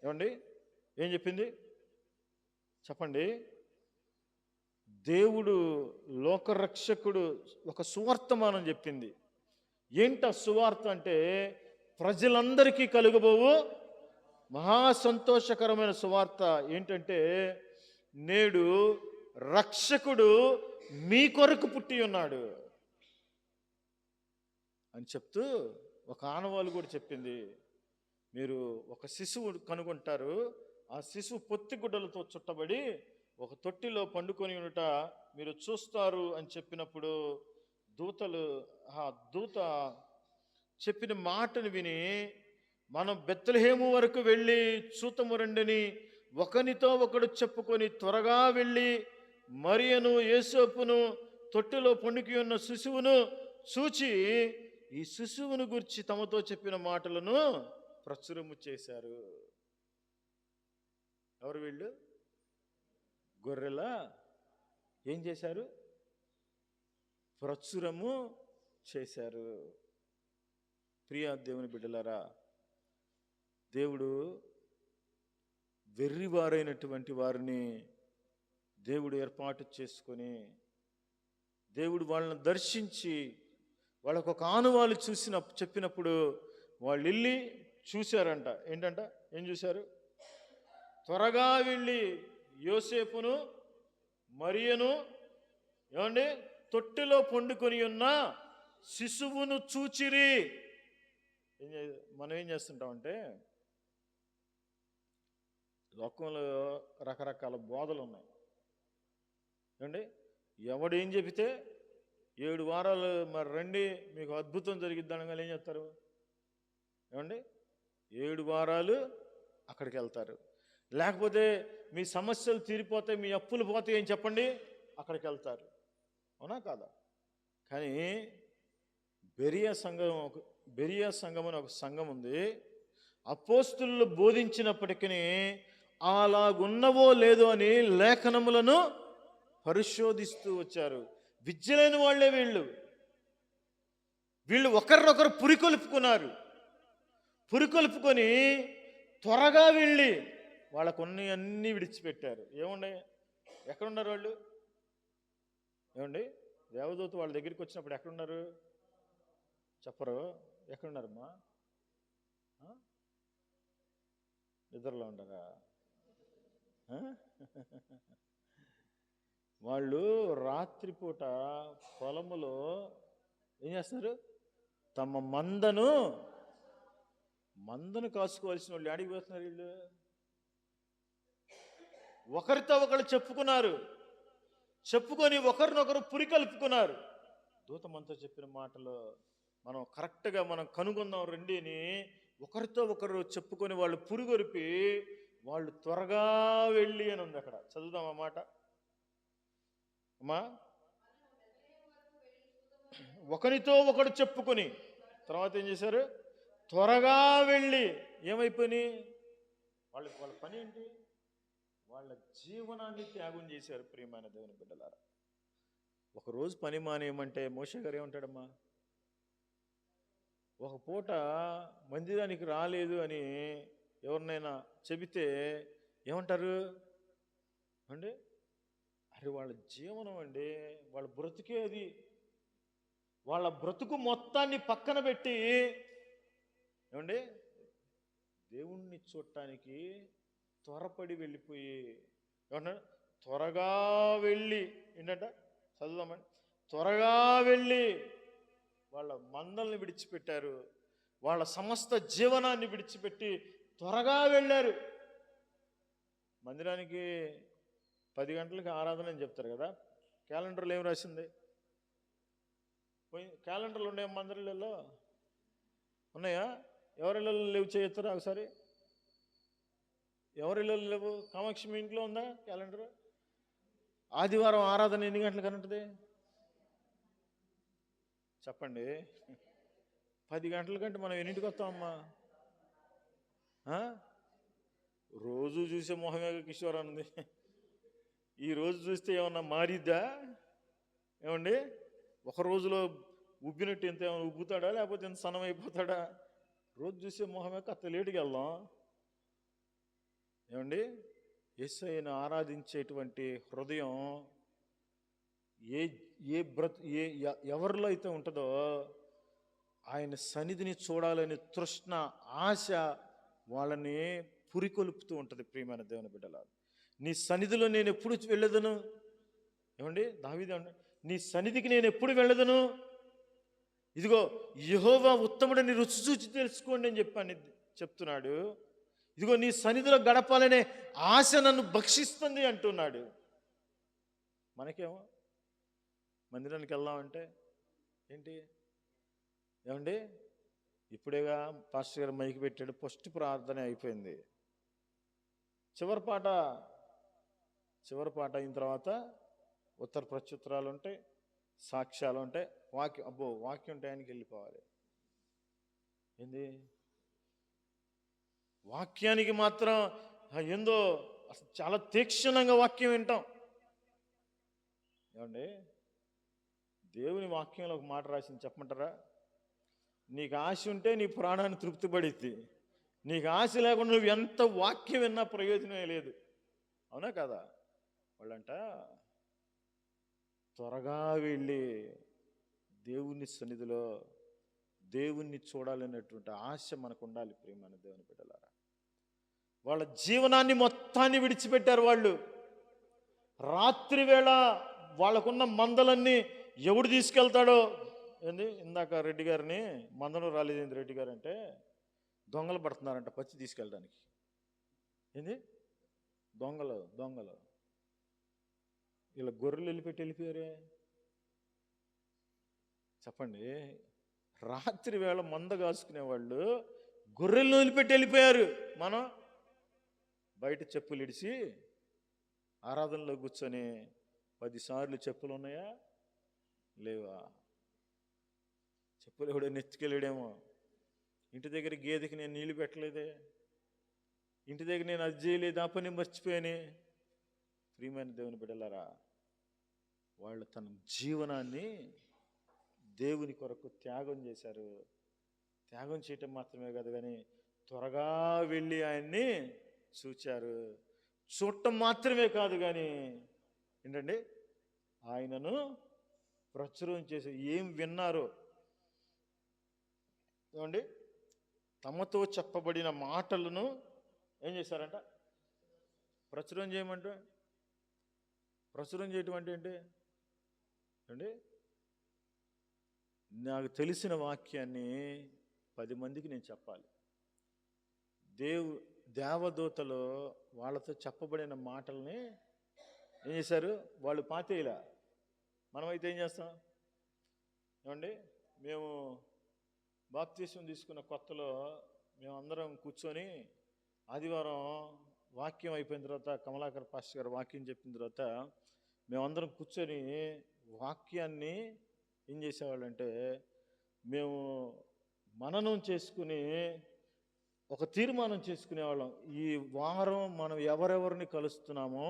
ఏమండి, ఏం చెప్పింది చెప్పండి? దేవుడు లోకరక్షకుడు ఒక సువార్తమానం చెప్పింది. ఏంట సువార్త అంటే ప్రజలందరికీ కలుగబోవు మహా సంతోషకరమైన సువార్త ఏంటంటే నేడు రక్షకుడు మీ కొరకు పుట్టి ఉన్నాడు అని చెప్తూ ఒక ఆనవాలు కూడా చెప్పింది. మీరు ఒక శిశువు కనుగొంటారు. ఆ శిశువు పొత్తిగుడ్డలతో చుట్టబడి ఒక తొట్టిలో పండుకొని ఉండుట మీరు చూస్తారు అని చెప్పినప్పుడు ఆ దూత చెప్పిన మాటను విని మనం బెత్లెహేము వరకు వెళ్ళి చూతము రండిని ఒకనితో ఒకడు చెప్పుకొని త్వరగా వెళ్ళి మరియను యేసోపును తొట్టిలో పండుకి ఉన్న శిశువును చూచి ఈ శిశువును గురించి తమతో చెప్పిన మాటలను ప్రచురము చేశారు. ఎవరు వీళ్ళు? గొర్రెల ఏం చేశారు? ప్రచురము చేశారు. ప్రియ దేవుని బిడ్డలారా, దేవుడు వెర్రివారైనటువంటి వారిని దేవుడు ఏర్పాటు చేసుకొని దేవుడు వాళ్ళని దర్శించి వాళ్ళకు ఒక ఆనవాలు చెప్పినప్పుడు వాళ్ళు వెళ్ళి చూశారంట. ఏంటంట? ఏం చూశారు? త్వరగా వెళ్ళి యోసేపును మరియను ఏమండి తొట్టిలో పండుకొని ఉన్న శిశువును చూచిరి. మనం ఏం చేస్తుంటామంటే లోకంలో రకరకాల బోధలు ఉన్నాయి. ఏమండి ఎవడు ఏం చెబితే 7 వారాలు మరి రండి మీకు అద్భుతం జరిగిద్ది అనగానే ఏం చేస్తారు? ఏమండి 7 వారాలు అక్కడికి వెళ్తారు. లేకపోతే మీ సమస్యలు తీరిపోతాయి, మీ అప్పులు పోతాయి అని చెప్పండి, అక్కడికి వెళ్తారు. అవునా కాదా? కానీ బెరియా సంఘం అని ఒక సంఘం ఉంది. అపోస్తులు బోధించినప్పటికీ అలాగున్నవో లేదో అని లేఖనములను పరిశోధిస్తూ వచ్చారు. విద్యలేని వాళ్లే వీళ్ళు ఒకరినొకరు పురికొల్పుకొని త్వరగా వెళ్ళి వాళ్ళకున్న అన్నీ విడిచిపెట్టారు. ఏముండే? ఎక్కడున్నారు వాళ్ళు? ఏమండి దేవదూత వాళ్ళ దగ్గరికి వచ్చినప్పుడు ఎక్కడున్నారు? చెప్పరు. ఎక్కడున్నారమ్మా? నిద్రలో ఉండరా? వాళ్ళు రాత్రిపూట పొలములో ఏం చేస్తారు? తమ మందను కాసుకోవాల్సిన వాళ్ళు ఆడికి పోతున్నారు. వీళ్ళు ఒకరితో ఒకరు చెప్పుకొని ఒకరినొకరు పురికలుపుకున్నారు. దూతమంతా చెప్పిన మాటలు మనం కరెక్ట్గా మనం కనుగొందాం రండి అని ఒకరితో ఒకరు చెప్పుకొని వాళ్ళు పురుగొరిపి వాళ్ళు త్వరగా వెళ్ళి అని ఉంది. అక్కడ చదువుదాం ఆ మాట అమ్మా. ఒకరితో ఒకడు చెప్పుకొని తర్వాత ఏం చేశారు? త్వరగా వెళ్ళి ఏమైపోయి వాళ్ళ పని ఏంటి? వాళ్ళ జీవనాన్ని త్యాగం చేశారు. ప్రియమైన దేవుని బిడ్డలారా, ఒకరోజు పని మానేయమంటే మోషే గారు ఏమంటాడమ్మా? ఒక పూట మందిరానికి రాలేదు అని ఎవరినైనా చెబితే ఏమంటారు అండి? అరే వాళ్ళ జీవనం అండి, వాళ్ళ బ్రతుకే అది. వాళ్ళ బ్రతుకు మొత్తాన్ని పక్కన పెట్టి ఏమండి దేవుణ్ణి చూడటానికి త్వరపడి వెళ్ళిపోయి ఏమన్నా త్వరగా వెళ్ళి ఏంటంట చదువుదామండి. త్వరగా వెళ్ళి వాళ్ళ మందల్ని విడిచిపెట్టారు. వాళ్ళ సమస్త జీవనాన్ని విడిచిపెట్టి త్వరగా వెళ్ళారు. మందిరానికి 10 గంటలకి ఆరాధన అని చెప్తారు కదా, క్యాలెండర్లో ఏం రాసింది? పోయి క్యాలెండర్లు ఉన్నాయా అందరిలో? ఉన్నాయా? ఎవరిళ్ళలో లేవు? చేయొత్తారా ఒకసారి? ఎవరిళ్ళలో లేవు? కామాక్షి మీ ఇంట్లో ఉందా క్యాలెండర్? ఆదివారం ఆరాధన ఎన్ని గంటలకు అన్నట్టుది చెప్పండి? 10 గంటల కంటే మనం ఎన్నింటికి వస్తామమ్మా? రోజు చూసే మొహమే కిషోర్ అన్నది. ఈ రోజు చూస్తే ఏమన్నా మారిద్దా ఏమండి? ఒక రోజులో ఉబ్బినట్టు ఎంత ఏమైనా ఉబ్బుతాడా, లేకపోతే ఎంత సన్నం అయిపోతాడా? రోజు చూసే మొహమే కత్త లేటుకి వెళ్దాం ఏమండి? యేసయ్యను ఆరాధించేటువంటి హృదయం ఏ ఏ ఎవరిలో అయితే ఉంటుందో ఆయన సన్నిధిని చూడాలని తృష్ణ, ఆశ వాళ్ళని పురికొల్పుతూ ఉంటుంది. ప్రియమైన దేవుని బిడ్డలారా, నీ సన్నిధిలో నేను ఎప్పుడు వెళ్ళదను? ఏమండి దావీదు అండి, నీ సన్నిధికి నేను ఎప్పుడు వెళ్ళదను? ఇదిగో యెహోవా ఉత్తముడని రుచి చూచి తెలుసుకోండి అని చెప్తున్నాడు. ఇదిగో నీ సన్నిధిలో గడపాలనే ఆశ నన్ను భక్షిస్తుంది అంటున్నాడు. మనకేమో మందిరానికి వెళ్దామంటే ఏంటి ఏమండి, ఇప్పుడేగా పాస్టర్ గారు మైకి పెట్టాడు, ఫస్ట్ ప్రార్థన అయిపోయింది, చివరి పాట అయిన తర్వాత ఉత్తర ప్రత్యుత్తరాలు ఉంటాయి, సాక్ష్యాలు ఉంటాయి, వాక్యం టైంకి వెళ్ళిపోవాలి. ఏంది వాక్యానికి మాత్రం ఏందో అసలు చాలా తీక్షణంగా వాక్యం వింటాం. ఏమండి దేవుని వాక్యంలో ఒక మాట రాసింది చెప్పమంటారా? నీకు ఆశ ఉంటే నీ ప్రాణాన్ని తృప్తిపడిద్ది, నీకు ఆశ లేకుండా నువ్వు ఎంత వాక్యం విన్నా ప్రయోజనమే లేదు. అవునా కదా? వాళ్ళంట త్వరగా వెళ్ళి దేవుని సన్నిధిలో దేవుణ్ణి చూడాలనేటువంటి ఆశ మనకు ఉండాలి. ప్రియమైన దేవుని బిడ్డలారా, వాళ్ళ జీవనాన్ని మొత్తాన్ని విడిచిపెట్టారు వాళ్ళు. రాత్రి వేళ వాళ్ళకున్న మందలన్నీ ఎవడు తీసుకెళ్తాడో ఏంది, ఇందాక రెడ్డి గారిని మందను రాలేదేంది రెడ్డి గారు అంటే, దొంగలు పడుతున్నారంట పచ్చి తీసుకెళ్ళడానికి. ఏంది దొంగలు ఇలా గొర్రెలు వెళ్ళిపోయారే చెప్పండి. రాత్రి వేళ మంద కాసుకునే వాళ్ళు గొర్రెలను వదిలిపెట్టి వెళ్ళిపోయారు. మనం బయట చెప్పులు ఇడిచి ఆరాధనలో కూర్చొని 10 సార్లు చెప్పులు ఉన్నాయా లేవా? చెప్పులు ఎవడో నెత్తికెళ్ళాడేమో. ఇంటి దగ్గర గేదెకి నేను నీళ్లు పెట్టలేదే, ఇంటి దగ్గర నేను అది చేయలేదు, ఆ పని మర్చిపోయాను. ప్రియమైన దేవుని బిడ్డలారా, వాళ్ళు తన జీవనాన్ని దేవుని కొరకు త్యాగం చేశారు. త్యాగం చేయటం మాత్రమే కాదు కానీ త్వరగా వెళ్ళి ఆయన్ని చూచారు. చూడటం మాత్రమే కాదు కానీ ఏంటండి, ఆయనను ప్రచురం చేసి ఏం విన్నారు ఏమండి, తమతో చెప్పబడిన మాటలను ఏం చేశారంట? ప్రచురం చేయమంటే, ప్రచురం చేయటం అంటే ఏంటి అండి? నాకు తెలిసిన వాక్యాన్ని 10 మందికి నేను చెప్పాలి. దేవదూతలు వాళ్ళతో చెప్పబడిన మాటల్ని ఏం చేశారు? వాళ్ళు పాతేయలా. మనమైతే ఏం చేస్తాం ఏమండి? మేము బాప్తీసం తీసుకున్న కొత్తలో మేమందరం కూర్చొని ఆదివారం వాక్యం అయిపోయిన తర్వాత, కమలాకర్ పాస్టర్ గారు వాక్యం చెప్పిన తర్వాత మేమందరం కూర్చొని వాక్యాన్ని ఏం చేసేవాళ్ళంటే, మేము మననం చేసుకుని ఒక తీర్మానం చేసుకునేవాళ్ళం. ఈ వారం మనం ఎవరెవరిని కలుస్తున్నామో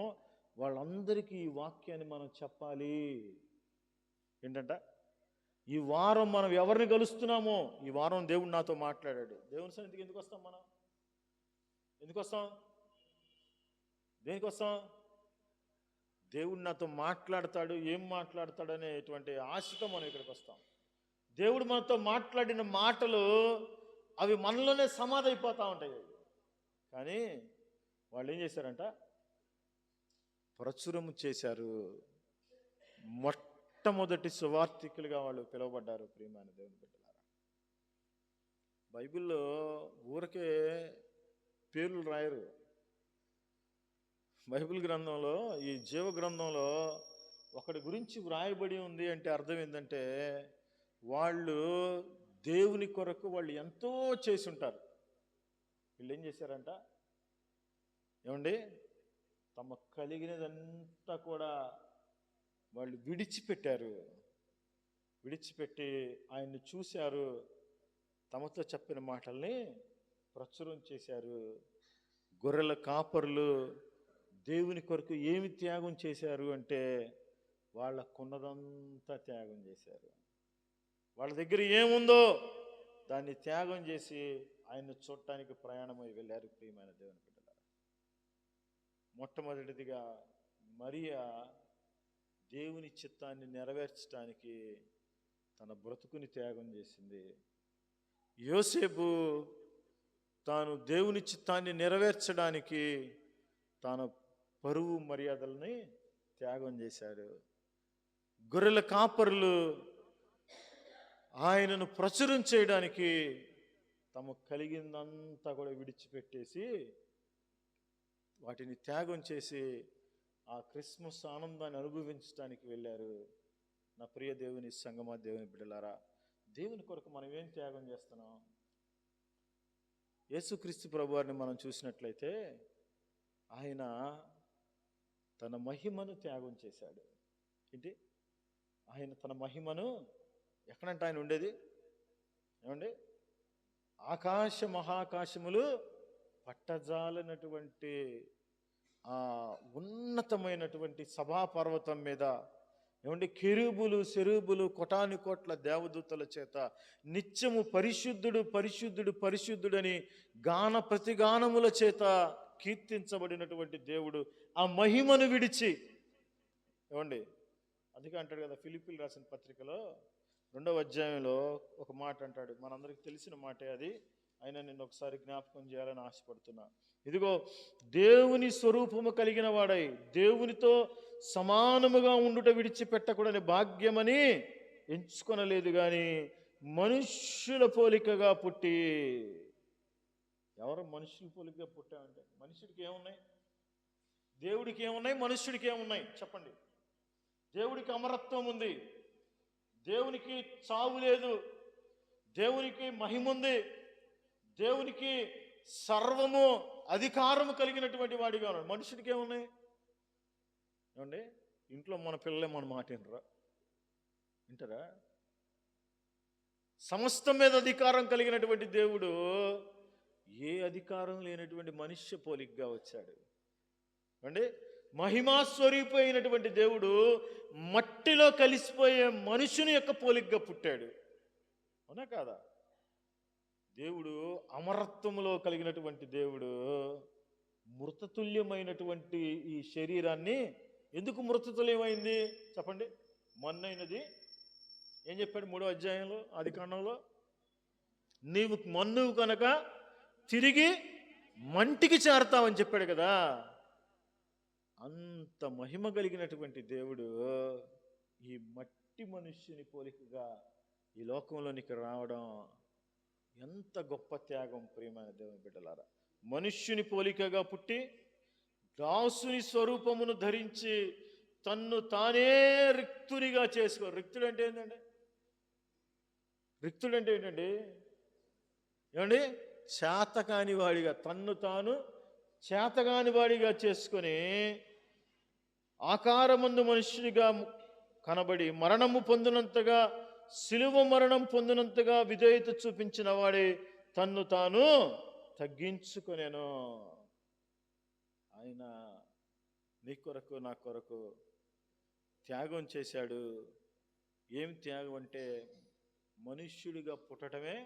వాళ్ళందరికీ ఈ వాక్యాన్ని మనం చెప్పాలి. ఏంటంట, ఈ వారం మనం ఎవరిని కలుస్తున్నామో, ఈ వారం దేవుడు నాతో మాట్లాడాడు. దేవుని సన్నిధికి ఎందుకు వస్తాం మనం? ఎందుకు వస్తాం? దేనికి వస్తాం? దేవుడు నాతో మాట్లాడతాడు, ఏం మాట్లాడతాడు అనేటువంటి ఆశతో మనం ఇక్కడికి వస్తాం. దేవుడు మనతో మాట్లాడిన మాటలు అవి మనలోనే సమాధి అయిపోతూ ఉంటాయి. కానీ వాళ్ళు ఏం చేశారంట? ప్రచురము చేశారు. మొట్టమొదటి సువార్థికులుగా వాళ్ళు పిలువబడ్డారు. ప్రియమైన దేవుని బిడ్డలారా, బైబిల్లో ఊరికే పేర్లు రాయరు. బైబిల్ గ్రంథంలో, ఈ జీవ గ్రంథంలో ఒకటి గురించి వ్రాయబడి ఉంది అంటే అర్థం ఏంటంటే, వాళ్ళు దేవుని కొరకు వాళ్ళు ఎంతో చేసి ఉంటారు. వీళ్ళు ఏం చేశారంట? ఏమండి, తమ కలిగినదంతా కూడా వాళ్ళు విడిచిపెట్టారు. విడిచిపెట్టి ఆయన్ని చూశారు, తమతో చెప్పిన మాటల్ని ప్రచురం చేశారు. గొర్రెల కాపరులు దేవుని కొరకు ఏమి త్యాగం చేశారు అంటే వాళ్ళకున్నదంతా త్యాగం చేశారు. వాళ్ళ దగ్గర ఏముందో దాన్ని త్యాగం చేసి ఆయన్ని చూడటానికి ప్రయాణమై వెళ్ళారు. ప్రియమైన దేవుని బిడ్డలారా, మొట్టమొదటిదిగా మరియా దేవుని చిత్తాన్ని నెరవేర్చడానికి తన బ్రతుకుని త్యాగం చేసింది. యోసేపు తాను దేవుని చిత్తాన్ని నెరవేర్చడానికి తాను పరువు మర్యాదల్ని త్యాగం చేశాడు. గొర్రెల కాపరులు ఆయనను ప్రచురం చేయడానికి తమ కలిగిందంతా కూడా విడిచిపెట్టేసి వాటిని త్యాగం చేసి ఆ క్రిస్మస్ ఆనందాన్ని అనుభవించడానికి వెళ్ళారు. నా ప్రియ దేవుని సంగమా, దేవుని బిడ్డలారా, దేవుని కొరకు మనం ఏం త్యాగం చేస్తున్నాం? యేసుక్రీస్తు ప్రభువారిని మనం చూసినట్లయితే ఆయన తన మహిమను త్యాగం చేశాడు. ఏంటి? ఆయన తన మహిమను, ఎక్కడంటే ఆయన ఉండేది ఏమండి? ఆకాశ మహాకాశములు పట్టజాలనటువంటి ఆ ఉన్నతమైనటువంటి సభాపర్వతం మీద ఏమండి కెరూబులు శెరూబులు కోటాను కోట్ల దేవదూతల చేత నిత్యము పరిశుద్ధుడు పరిశుద్ధుడు పరిశుద్ధుడని గాన ప్రతిగానముల చేత కీర్తించబడినటువంటి దేవుడు ఆ మహిమను విడిచి, ఏమండి అందుకే అంటాడు కదా ఫిలిప్పీలు రాసిన పత్రికలో 2వ అధ్యాయంలో ఒక మాట అంటాడు, మనందరికి తెలిసిన మాటే అది, అయినా నేను ఒకసారి జ్ఞాపకం చేయాలని ఆశపడుతున్నా. ఇదిగో, దేవుని స్వరూపము కలిగిన వాడై దేవునితో సమానముగా ఉండుట విడిచిపెట్టకూడని భాగ్యమని ఎంచుకొనలేదు కానీ మనుష్యుల పోలికగా పుట్టి. ఎవరు మనుషుల పోలికగా పుట్టామంటే? మనుషుడికి ఏమున్నాయి? దేవుడికి ఏమున్నాయి? మనుష్యుడికి ఏమున్నాయి? చెప్పండి. దేవుడికి అమరత్వం ఉంది, దేవునికి చావు లేదు, దేవునికి మహిమ ఉంది, దేవునికి సర్వము అధికారము కలిగినటువంటి వాడిగా ఉన్నాడు. మనుషుడికి ఏమున్నాయి? ఏమండి, ఇంట్లో మన పిల్లలే మన మాట వింటారా? సమస్తం మీద అధికారం కలిగినటువంటి దేవుడు ఏ అధికారం లేనటువంటి మనుష్య పోలికగా వచ్చాడు. అంటే మహిమాస్వరూపి అయినటువంటి దేవుడు మట్టిలో కలిసిపోయే మనుషుని యొక్క పోలికగా పుట్టాడు. అవునా కాదా? దేవుడు అమరత్వములో కలిగినటువంటి దేవుడు మృతతుల్యమైనటువంటి ఈ శరీరాన్ని ఎందుకు మృతతుల్యమైంది చెప్పండి? మన్నైనది ఏం చెప్పాడు 3వ అధ్యాయంలో ఆదికాండంలో? నీవు మన్నువు కనుక తిరిగి మంటికి చేరతావని చెప్పాడు కదా. అంత మహిమ కలిగినటువంటి దేవుడు ఈ మట్టి మనుష్యుని పోలికగా ఈ లోకంలోనికి రావడం ఎంత గొప్ప త్యాగం ప్రియమైన దేవుని బిడ్డలారా. మనుష్యుని పోలికగా పుట్టి దాసుని స్వరూపమును ధరించి తన్ను తానే రిక్తునిగా చేసుకో. రిక్తుడు అంటే ఏంటండి? రిక్తుడు అంటే ఏంటండి? ఏమండి, చేతకాని వాడిగా, తన్ను తాను చేతగాని వాడిగా చేసుకొని ఆకారమందు మనుష్యుడిగా కనబడి మరణము పొందినంతగా, శిలువ మరణం పొందినంతగా విధేయత చూపించిన వాడే తన్ను తాను తగ్గించుకొనేను. ఆయన నీ కొరకు నా కొరకు త్యాగం చేశాడు. ఏం త్యాగం అంటే మనుష్యుడిగా పుట్టడమే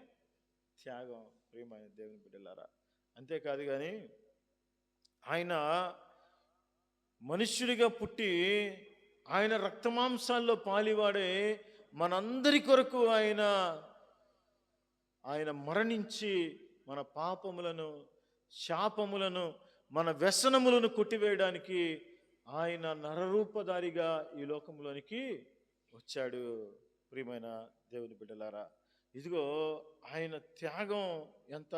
త్యాగం ప్రియమైన దేవుని బిడ్డలారా. అంతేకాదు కానీ ఆయన మనుష్యుడిగా పుట్టి ఆయన రక్తమాంసాల్లో పాలివాడే మనందరి కొరకు ఆయన మరణించి మన పాపములను, శాపములను, మన వ్యసనములను కొట్టివేయడానికి ఆయన నరరూపధారిగా ఈ లోకంలోనికి వచ్చాడు. ప్రియమైన దేవుని బిడ్డలారా, ఇదిగో ఆయన త్యాగం ఎంత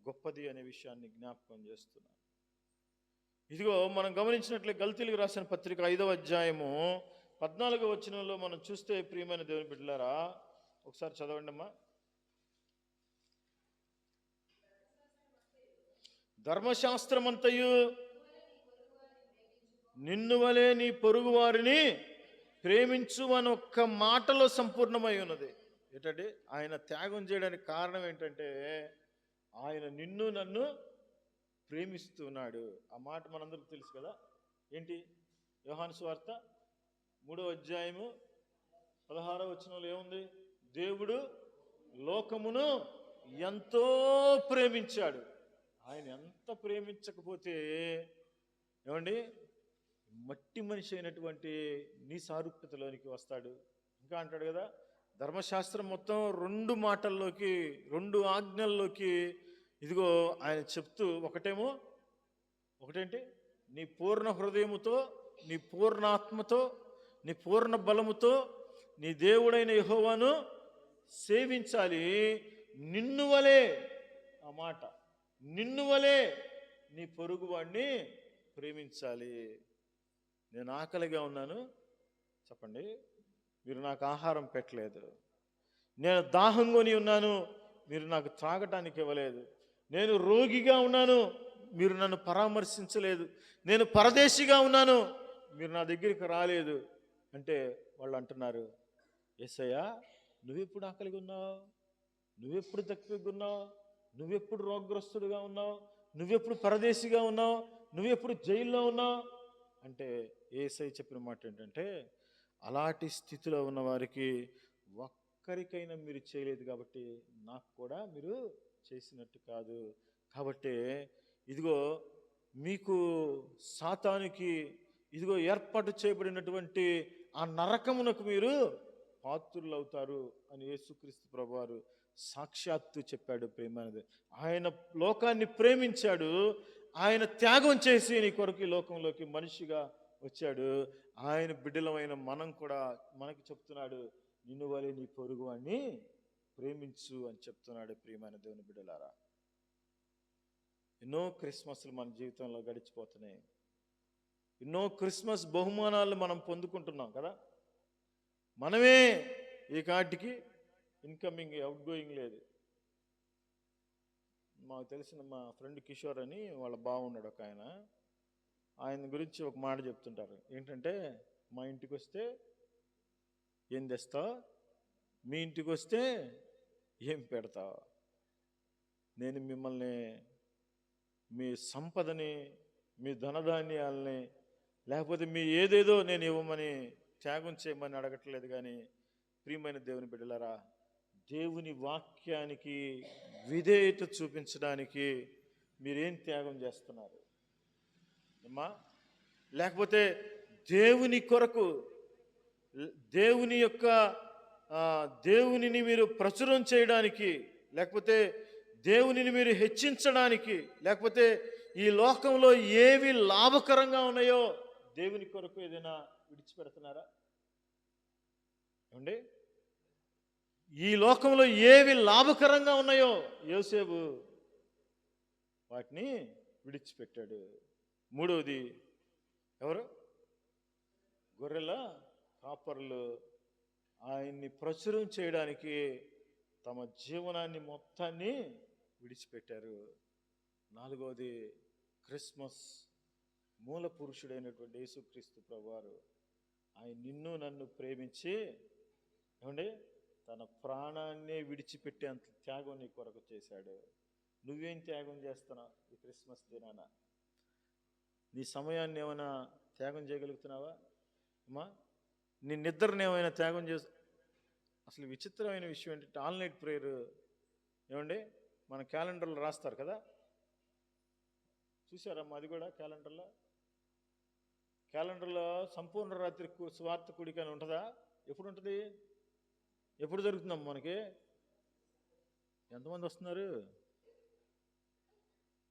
గొప్పది అనే విషయాన్ని జ్ఞాపకం చేస్తున్నా. ఇదిగో మనం గమనించినట్లే గల్తీలకు రాసిన పత్రిక 5వ అధ్యాయము 14వ వచనంలో మనం చూస్తే ప్రియమైన దేవుని బిడ్డలారా, ఒకసారి చదవండి అమ్మా. ధర్మశాస్త్రమంతయు నిన్ను వలె నీ పొరుగు వారిని ప్రేమించు అని ఒక్క మాటలో సంపూర్ణమై ఉన్నది. ఏంటంటే ఆయన త్యాగం చేయడానికి కారణం ఏంటంటే ఆయన నిన్ను నన్ను ప్రేమిస్తున్నాడు. ఆ మాట మనందరికీ తెలుసు కదా. ఏంటి? యోహాను సువార్త 3వ అధ్యాయము 16వ వచనంలో ఏముంది? దేవుడు లోకమును ఎంతో ప్రేమించాడు. ఆయన ఎంత ప్రేమించకపోతే ఏమండి మట్టి మనిషి అయినటువంటి నీ సారూప్యతలోనికి వస్తాడు. ఇంకా అంటాడు కదా, ధర్మశాస్త్రం మొత్తం 2 మాటల్లోకి 2 ఆజ్ఞల్లోకి ఇదిగో ఆయన చెప్తూ ఒకటేంటి? నీ పూర్ణ హృదయముతో, నీ పూర్ణ ఆత్మతో, నీ పూర్ణ బలముతో నీ దేవుడైన యెహోవాను సేవించాలి. నిన్ను వలే, ఆ మాట నిన్ను వలే నీ పొరుగువాడిని ప్రేమించాలి. నేను ఆకలిగా ఉన్నాను, చెప్పండి, మీరు నాకు ఆహారం పెట్టలేదు. నేను దాహం కొని ఉన్నాను, మీరు నాకు త్రాగటానికి ఇవ్వలేదు. నేను రోగిగా ఉన్నాను, మీరు నన్ను పరామర్శించలేదు. నేను పరదేశిగా ఉన్నాను, మీరు నా దగ్గరికి రాలేదు అంటే వాళ్ళు అంటున్నారు, యేసయ్యా నువ్వెప్పుడు ఆకలిగా ఉన్నావు? నువ్వెప్పుడు దక్కిగా ఉన్నావు? నువ్వెప్పుడు రోగగ్రస్తుడిగా ఉన్నావు? నువ్వెప్పుడు పరదేశిగా ఉన్నావు? నువ్వెప్పుడు జైల్లో ఉన్నావు అంటే యేసయ్య చెప్పిన మాట ఏంటంటే, అలాంటి స్థితిలో ఉన్న వారికి ఒక్కరికైనా మీరు చేయలేదు కాబట్టి నాకు కూడా మీరు చేసినట్టు కాదు. కాబట్టి ఇదిగో మీకు సాతానికి ఇదిగో ఏర్పాటు చేయబడినటువంటి ఆ నరకమునకు మీరు పాత్రులు అవుతారు అని యేసుక్రీస్తు ప్రభువారు సాక్షాత్తు చెప్పాడు. ప్రేమనేది ఆయన లోకాన్ని ప్రేమించాడు. ఆయన త్యాగం చేసి నీ కొరకు ఈ లోకంలోకి మనిషిగా వచ్చాడు. ఆయన బిడ్డలమైన మనం కూడా మనకి చెప్తున్నాడు, నిన్ను వలె నీ పొరుగు వాడిని ప్రేమించు అని చెప్తున్నాడు. ప్రియమైన దేవుని బిడ్డలారా, ఎన్నో క్రిస్మస్లు మన జీవితంలో గడిచిపోతున్నాయి. ఎన్నో క్రిస్మస్ బహుమానాలు మనం పొందుకుంటున్నాం కదా. మనమే ఈ కాటికి ఇన్కమింగ్ అవుట్ గోయింగ్ లేదు. మాకు తెలిసిన మా ఫ్రెండ్ కిషోర్ అని వాళ్ళ బాగున్నాడు ఒక ఆయన గురించి ఒక మాట చెప్తుంటారు. ఏంటంటే, మా ఇంటికి వస్తే ఏం తెస్తావు, మీ ఇంటికి వస్తే ఏం పెడతావు, నేను మిమ్మల్ని మీ సంపదని, మీ ధనధాన్యాలని, లేకపోతే మీ ఏదేదో నేను ఇవ్వమని త్యాగం చేయమని అడగట్లేదు. కానీ ప్రియమైన దేవుని బిడ్డలారా, దేవుని వాక్యానికి విధేయత చూపించడానికి మీరేం త్యాగం చేస్తున్నారు అమ్మా? లేకపోతే దేవుని కొరకు, దేవునిని మీరు ప్రచురం చేయడానికి, లేకపోతే దేవునిని మీరు హెచ్చించడానికి, లేకపోతే ఈ లోకంలో ఏవి లాభకరంగా ఉన్నాయో దేవుని కొరకు ఏదైనా విడిచిపెడుతున్నారా? ఏమండి, ఈ లోకంలో ఏవి లాభకరంగా ఉన్నాయో యోసేపు వాటిని విడిచిపెట్టాడు. 3వది ఎవరు? గొర్రెల కాపరులు ఆయన్ని ప్రచురం చేయడానికి తమ జీవనాన్ని మొత్తాన్ని విడిచిపెట్టారు. 4వది క్రిస్మస్ మూల పురుషుడైనటువంటి యేసుక్రీస్తు ప్రభువారు ఆయన నిన్ను నన్ను ప్రేమించి ఏమండి తన ప్రాణాన్నే విడిచిపెట్టేంత త్యాగం నీ కొరకు చేశాడు. నువ్వేం త్యాగం చేస్తున్నావు ఈ క్రిస్మస్ దినాన? నీ సమయాన్ని ఏమైనా త్యాగం చేయగలుగుతున్నావా అమ్మా? నీ నిద్రను ఏమైనా త్యాగం చేసు? అసలు విచిత్రమైన విషయం ఏంటంటే, ఆల్ నైట్ ప్రేయర్ ఏమండి మన క్యాలెండర్లో రాస్తారు కదా, చూసారమ్మా? అది కూడా క్యాలెండర్లో సంపూర్ణ రాత్రి స్వార్థ కూడిక అని ఉంటుందా? ఎప్పుడు ఉంటుంది? ఎప్పుడు జరుగుతుందమ్మా? మనకి ఎంతమంది వస్తున్నారు?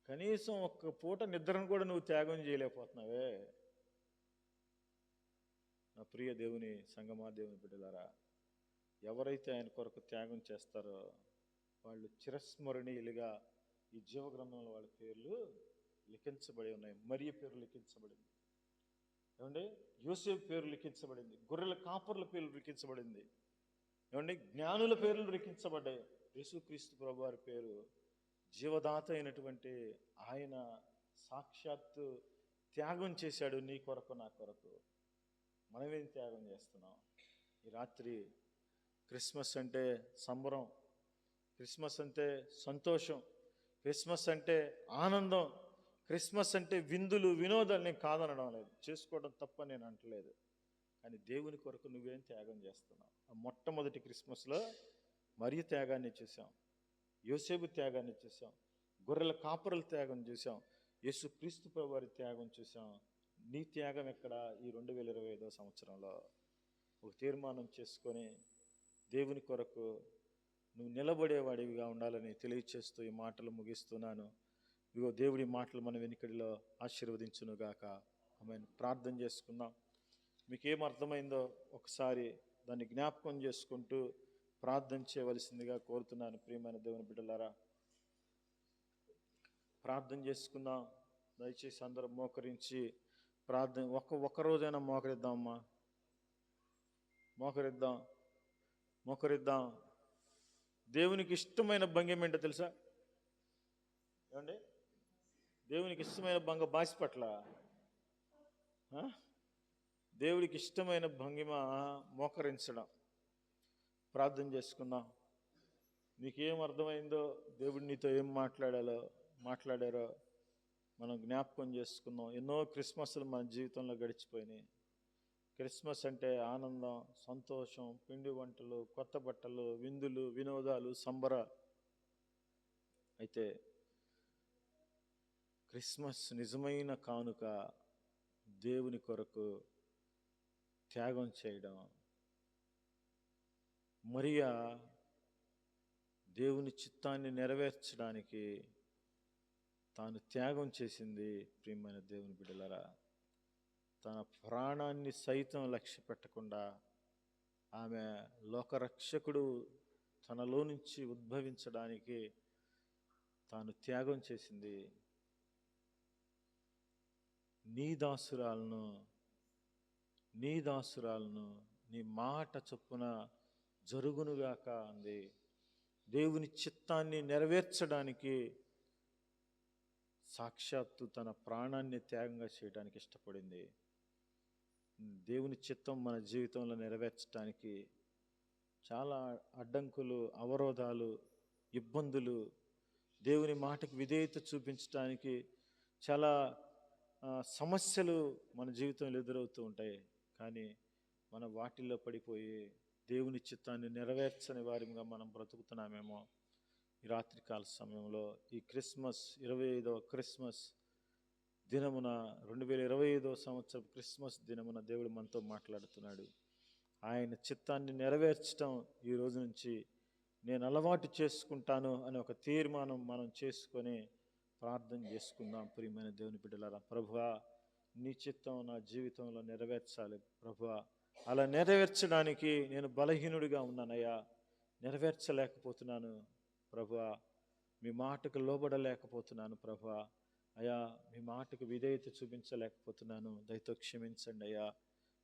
కనీసం ఒక్క పూట నిద్రను కూడా నువ్వు త్యాగం చేయలేకపోతున్నావే. నా ప్రియ దేవుని సంగమా, దేవుని బిడ్డలారా, ఎవరైతే ఆయన కొరకు త్యాగం చేస్తారో వాళ్ళు చిరస్మరణీయులుగా ఈ జీవగ్రంథంలో వాళ్ళ పేర్లు లిఖించబడి ఉన్నాయి. మరియ పేరు లిఖించబడింది, ఏమండి యోసేపు పేరు లిఖించబడింది, గొర్రెల కాపర్ల పేరు లిఖించబడింది. ఏమండి, జ్ఞానుల పేర్లు లిఖించబడ్డాయి. యేసుక్రీస్తు ప్రభు వారి పేరు జీవదాత అయినటువంటి ఆయన సాక్షాత్తు త్యాగం చేశాడు నీ కొరకు నా కొరకు. మనమేం త్యాగం చేస్తున్నాం? ఈ రాత్రి క్రిస్మస్ అంటే సంబరం, క్రిస్మస్ అంటే సంతోషం, క్రిస్మస్ అంటే ఆనందం, క్రిస్మస్ అంటే విందులు వినోదాలు. నేను కాదనడం లేదు, చేసుకోవడం తప్ప నేను అంటలేదు. కానీ దేవుని కొరకు నువ్వేం త్యాగం చేస్తున్నావు? ఆ మొట్టమొదటి క్రిస్మస్లో మరియు త్యాగాన్ని చూసాం, యోసేపు త్యాగాన్ని చూసాం, గొర్రెల కాపురల త్యాగం చూసాం, యేసుక్రీస్తు ప్రభు వారి త్యాగం చూసాం. నీ త్యాగం ఎక్కడ? ఈ 2025 సంవత్సరంలో ఒక తీర్మానం చేసుకొని దేవుని కొరకు నువ్వు నిలబడేవాడివిగా ఉండాలని తెలియచేస్తూ ఈ మాటలు ముగిస్తున్నాను. ఇగో దేవుడి మాటలు మన వెనుకడిలో ఆశీర్వదించునుగాక. ఆమె ప్రార్థన చేసుకుందాం. మీకేం అర్థమైందో ఒకసారి దాన్ని జ్ఞాపకం చేసుకుంటూ ప్రార్థన చేయవలసిందిగా కోరుతున్నాను. ప్రియమైన దేవుని బిడ్డలారా, ప్రార్థన చేసుకుందాం. దయచేసి అందరూ మోకరించి ప్రార్థన ఒక్క రోజైనా మోకరిద్దామమ్మా, మోకరిద్దాం. దేవునికి ఇష్టమైన భంగిమ ఏంటో తెలుసా? ఏమండి, దేవునికి ఇష్టమైన భంగ బాసిపట్ల. దేవుడికి ఇష్టమైన భంగిమ మోకరించడం. ప్రార్థన చేసుకుందాం. నీకేం అర్థమైందో, దేవుడు నీతో ఏం మాట్లాడారో మనం జ్ఞాపకం చేసుకుందాం. ఎన్నో క్రిస్మస్లు మన జీవితంలో గడిచిపోయినాయి. క్రిస్మస్ అంటే ఆనందం, సంతోషం, పిండి వంటలు, కొత్త బట్టలు, విందులు, వినోదాలు, సంబరాలు. అయితే క్రిస్మస్ నిజమైన కానుక దేవుని కొరకు త్యాగం చేయడం. మరియా దేవుని చిత్తాన్ని నెరవేర్చడానికి తాను త్యాగం చేసింది. ప్రియమైన దేవుని బిడ్డలారా, తన ప్రాణాన్ని సైతం లక్ష్య పెట్టకుండా ఆమె లోకరక్షకుడు తనలో నుంచి ఉద్భవించడానికి తాను త్యాగం చేసింది. నీ దాసురాలను నీ మాట చొప్పున జరుగునుగాక అంది. దేవుని చిత్తాన్ని నెరవేర్చడానికి సాక్షాత్తు తన ప్రాణాన్ని త్యాగంగా చేయడానికి ఇష్టపడింది. దేవుని చిత్తం మన జీవితంలో నెరవేర్చడానికి చాలా అడ్డంకులు, అవరోధాలు, ఇబ్బందులు, దేవుని మాటకు విధేయత చూపించడానికి చాలా సమస్యలు మన జీవితంలో ఎదురవుతూ ఉంటాయి. కానీ మనం వాటిల్లో పడిపోయి దేవుని చిత్తాన్ని నెరవేర్చని వారిగా మనం బ్రతుకుతున్నామేమో. ఈ రాత్రికాల సమయంలో ఈ క్రిస్మస్ 25వ క్రిస్మస్ దినమున 2025వ సంవత్సరం క్రిస్మస్ దినమున దేవుడు మనతో మాట్లాడుతున్నాడు. ఆయన చిత్తాన్ని నెరవేర్చడం ఈ రోజు నుంచి నేను అలవాటు చేసుకుంటాను అనే ఒక తీర్మానం మనం చేసుకొని ప్రార్థన చేసుకుందాం. ప్రియమైన దేవుని బిడ్డలారా, ప్రభువా నీ చిత్తం నా జీవితంలో నెరవేర్చాలి ప్రభువా. అలా నెరవేర్చడానికి నేను బలహీనుడిగా ఉన్నానయ్యా, నెరవేర్చలేకపోతున్నాను ప్రభువా. మీ మాటకు లోబడలేకపోతున్నాను ప్రభువా. అయ్యా, మీ మాటకు విధేయత చూపించలేకపోతున్నాను, దయతో క్షమించండి అయ్యా.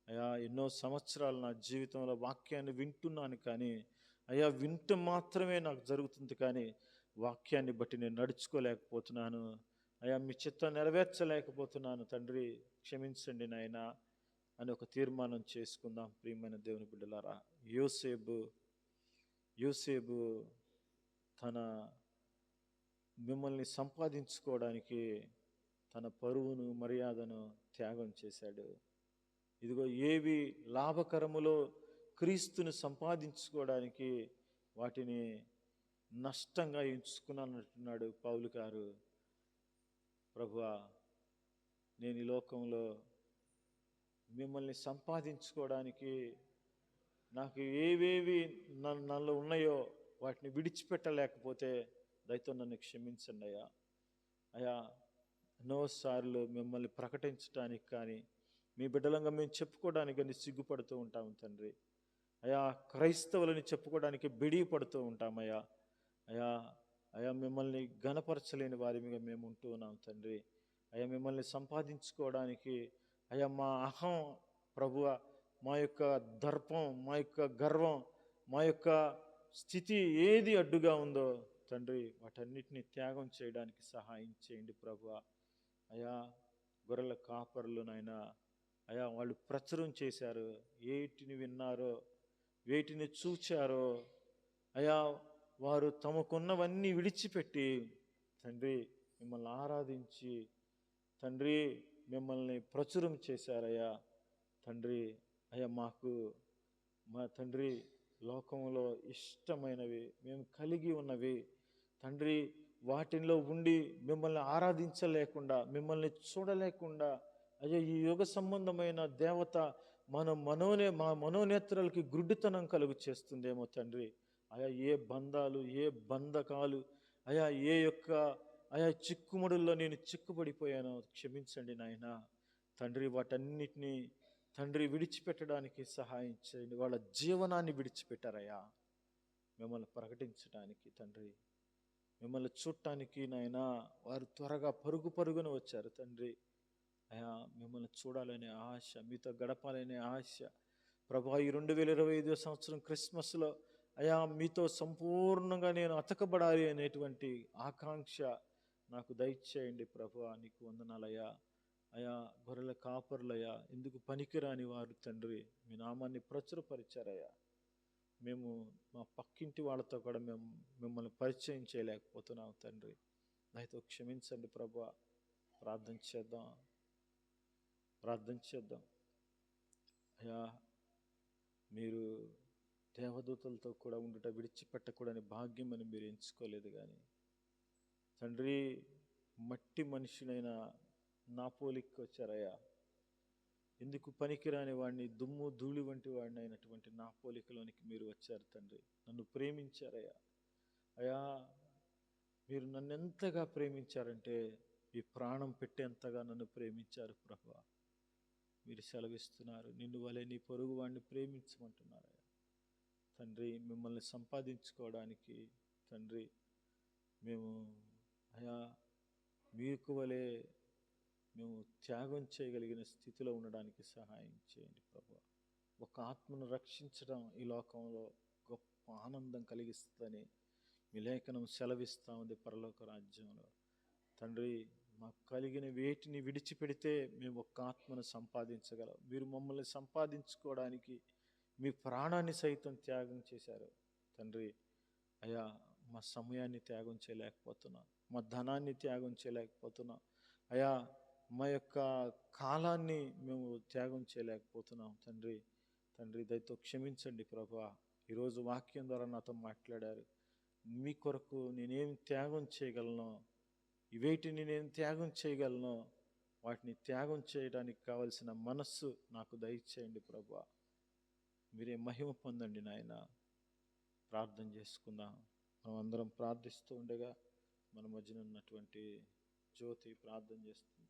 అయ్యా, ఎన్నో సంవత్సరాలు నా జీవితంలో వాక్యాన్ని వింటున్నాను, కానీ అయ్యా వింటూ మాత్రమే నాకు జరుగుతుంది, కానీ వాక్యాన్ని బట్టి నేను నడుచుకోలేకపోతున్నాను అయ్యా. మీ చిత్తం నెరవేర్చలేకపోతున్నాను తండ్రి, క్షమించండి నాయన అని ఒక తీర్మానం చేసుకుందాం. ప్రియమైన దేవుని బిడ్డలారా, యోసేపు తన మిమ్మల్ని సంపాదించుకోవడానికి తన పరువును, మర్యాదను త్యాగం చేశాడు. ఇదిగో ఏవి లాభకరములో క్రీస్తుని సంపాదించుకోవడానికి వాటిని నష్టంగా ఎంచుకున్నానంటున్నాడు పౌలు గారు. ప్రభువా, నేను ఈ లోకంలో మిమ్మల్ని సంపాదించుకోవడానికి నాకు ఏవేవి నన్ను ఉన్నాయో వాటిని విడిచిపెట్టలేకపోతే దయతో నన్ను క్షమించండి అయ్యా. అయ్యా, ఎన్నోసార్లు మిమ్మల్ని ప్రకటించడానికి కానీ మీ బిడ్డలంగా మేము చెప్పుకోవడానికి కానీ సిగ్గుపడుతూ ఉంటాము తండ్రి. అయ్యా, క్రైస్తవులని చెప్పుకోవడానికి బిడిపడుతూ ఉంటామయ్యా. అయ్యా అయ్యా మిమ్మల్ని ఘనపరచలేని వారిగా మేము ఉంటూ ఉన్నాం తండ్రి. అయ్యా, మిమ్మల్ని సంపాదించుకోవడానికి అయ్యా మా అహం ప్రభువ, మా యొక్క దర్పం, మా యొక్క గర్వం మా యొక్క స్థితి ఏది అడ్డుగా ఉందో తండ్రి వాటన్నిటిని త్యాగం చేయడానికి సహాయం చేయండి ప్రభువా. అయా గొర్రెల కాపరులు నాయనా, అయా వాళ్ళు ప్రచురం చేశారు, వేటిని విన్నారో వేటిని చూచారో అయా వారు తమకున్నవన్నీ విడిచిపెట్టి తండ్రి మిమ్మల్ని ఆరాధించి తండ్రి మిమ్మల్ని ప్రచురం చేశారయ్యా తండ్రి. అయ్యా మాకు మా తండ్రి లోకంలో ఇష్టమైనవి మేము కలిగి ఉన్నవి తండ్రి, వాటిల్లో ఉండి మిమ్మల్ని ఆరాధించలేకుండా మిమ్మల్ని చూడలేకుండా అయ్యా ఈ యుగ సంబంధమైన దేవత మా మనోనేత్రాలకి గుడ్డితనం కలుగు చేస్తుందేమో తండ్రి. అయా ఏ బంధాలు ఏ బంధకాలు అయా ఏ యొక్క అయా చిక్కుముడుల్లో నేను చిక్కుపడిపోయానో క్షమించండి నాయన తండ్రి. వాటన్నిటినీ తండ్రి విడిచిపెట్టడానికి సహాయం చేయండి. వాళ్ళ జీవనాన్ని విడిచిపెట్టారయ్యా మిమ్మల్ని ప్రకటించడానికి తండ్రి, మిమ్మల్ని చూడటానికి నాయన వారు త్వరగా పరుగు పరుగున వచ్చారు తండ్రి. అయా మిమ్మల్ని చూడాలనే ఆశ, మీతో గడపాలనే ఆశ ప్రభా. ఈ 2025 సంవత్సరం క్రిస్మస్లో అయా మీతో సంపూర్ణంగా నేను అతకబడాలి అనేటువంటి ఆకాంక్ష నాకు దయచేయండి ప్రభా. నీకు వందనాలయ్యా. అయా గొర్రెల కాపరులయ్యా, ఎందుకు పనికిరాని వారు తండ్రి మీ నామాన్ని ప్రచురపరిచారయ్యా. మేము మా పక్కింటి వాళ్ళతో కూడా మిమ్మల్ని పరిచయం చేయలేకపోతున్నాం తండ్రి. దయతో క్షమించండి ప్రభా. ప్రార్థన చేద్దాం. అయా మీరు దేవదూతలతో కూడా ఉండుట విడిచిపెట్టకూడని భాగ్యం అని మీరు ఎంచుకోలేదు కానీ తండ్రి, మట్టి మనిషినైన నా పోలికి వచ్చారయ్యా. ఎందుకు పనికిరాని వాడిని, దుమ్ము ధూళి వంటి వాడిని అయినటువంటి నా పోలికలోనికి మీరు వచ్చారు తండ్రి. నన్ను ప్రేమించారయ్యా. అయా మీరు నన్ను ఎంతగా ప్రేమించారంటే ఈ ప్రాణం పెట్టేంతగా నన్ను ప్రేమించారు ప్రభా. మీరు సెలవిస్తున్నారు, నిన్ను వలె నీ పొరుగు వాడిని ప్రేమించమంటున్నారయ్యా తండ్రి. మిమ్మల్ని సంపాదించుకోవడానికి తండ్రి మేము అయా మీకు వలె మేము త్యాగం చేయగలిగిన స్థితిలో ఉండడానికి సహాయం చేయండి ప్రభు. ఒక ఆత్మను రక్షించడం ఈ లోకంలో గొప్ప ఆనందం కలిగిస్తుందని మీ లేఖనం సెలవిస్తూ ఉంది పరలోక రాజ్యంలో తండ్రి. మాకు కలిగిన వేటిని విడిచిపెడితే మేము ఒక్క ఆత్మను సంపాదించగలం. మీరు మమ్మల్ని సంపాదించుకోవడానికి మీ ప్రాణాన్ని సైతం త్యాగం చేశారు తండ్రి. అయా మా సమయాన్ని త్యాగం చేయలేకపోతున్నాం, మా ధనాన్ని త్యాగం చేయలేకపోతున్నాం అయా, మా యొక్క కాలాన్ని మేము త్యాగం చేయలేకపోతున్నాం తండ్రి. దయతో క్షమించండి ప్రభా. ఈరోజు వాక్యం ద్వారా నాతో మాట్లాడారు. మీ కొరకు నేనేం త్యాగం చేయగలను, వేటిని నేను త్యాగం చేయగలను, వాటిని త్యాగం చేయడానికి కావలసిన మనస్సు నాకు దయచేయండి ప్రభా. మీరే మహిమ పొందండి నాయన. ప్రార్థన చేసుకుందాం. మనం అందరం ప్రార్థిస్తూ ఉండగా మన మధ్యన ఉన్నటువంటి జ్యోతి ప్రార్థన చేస్తుంది.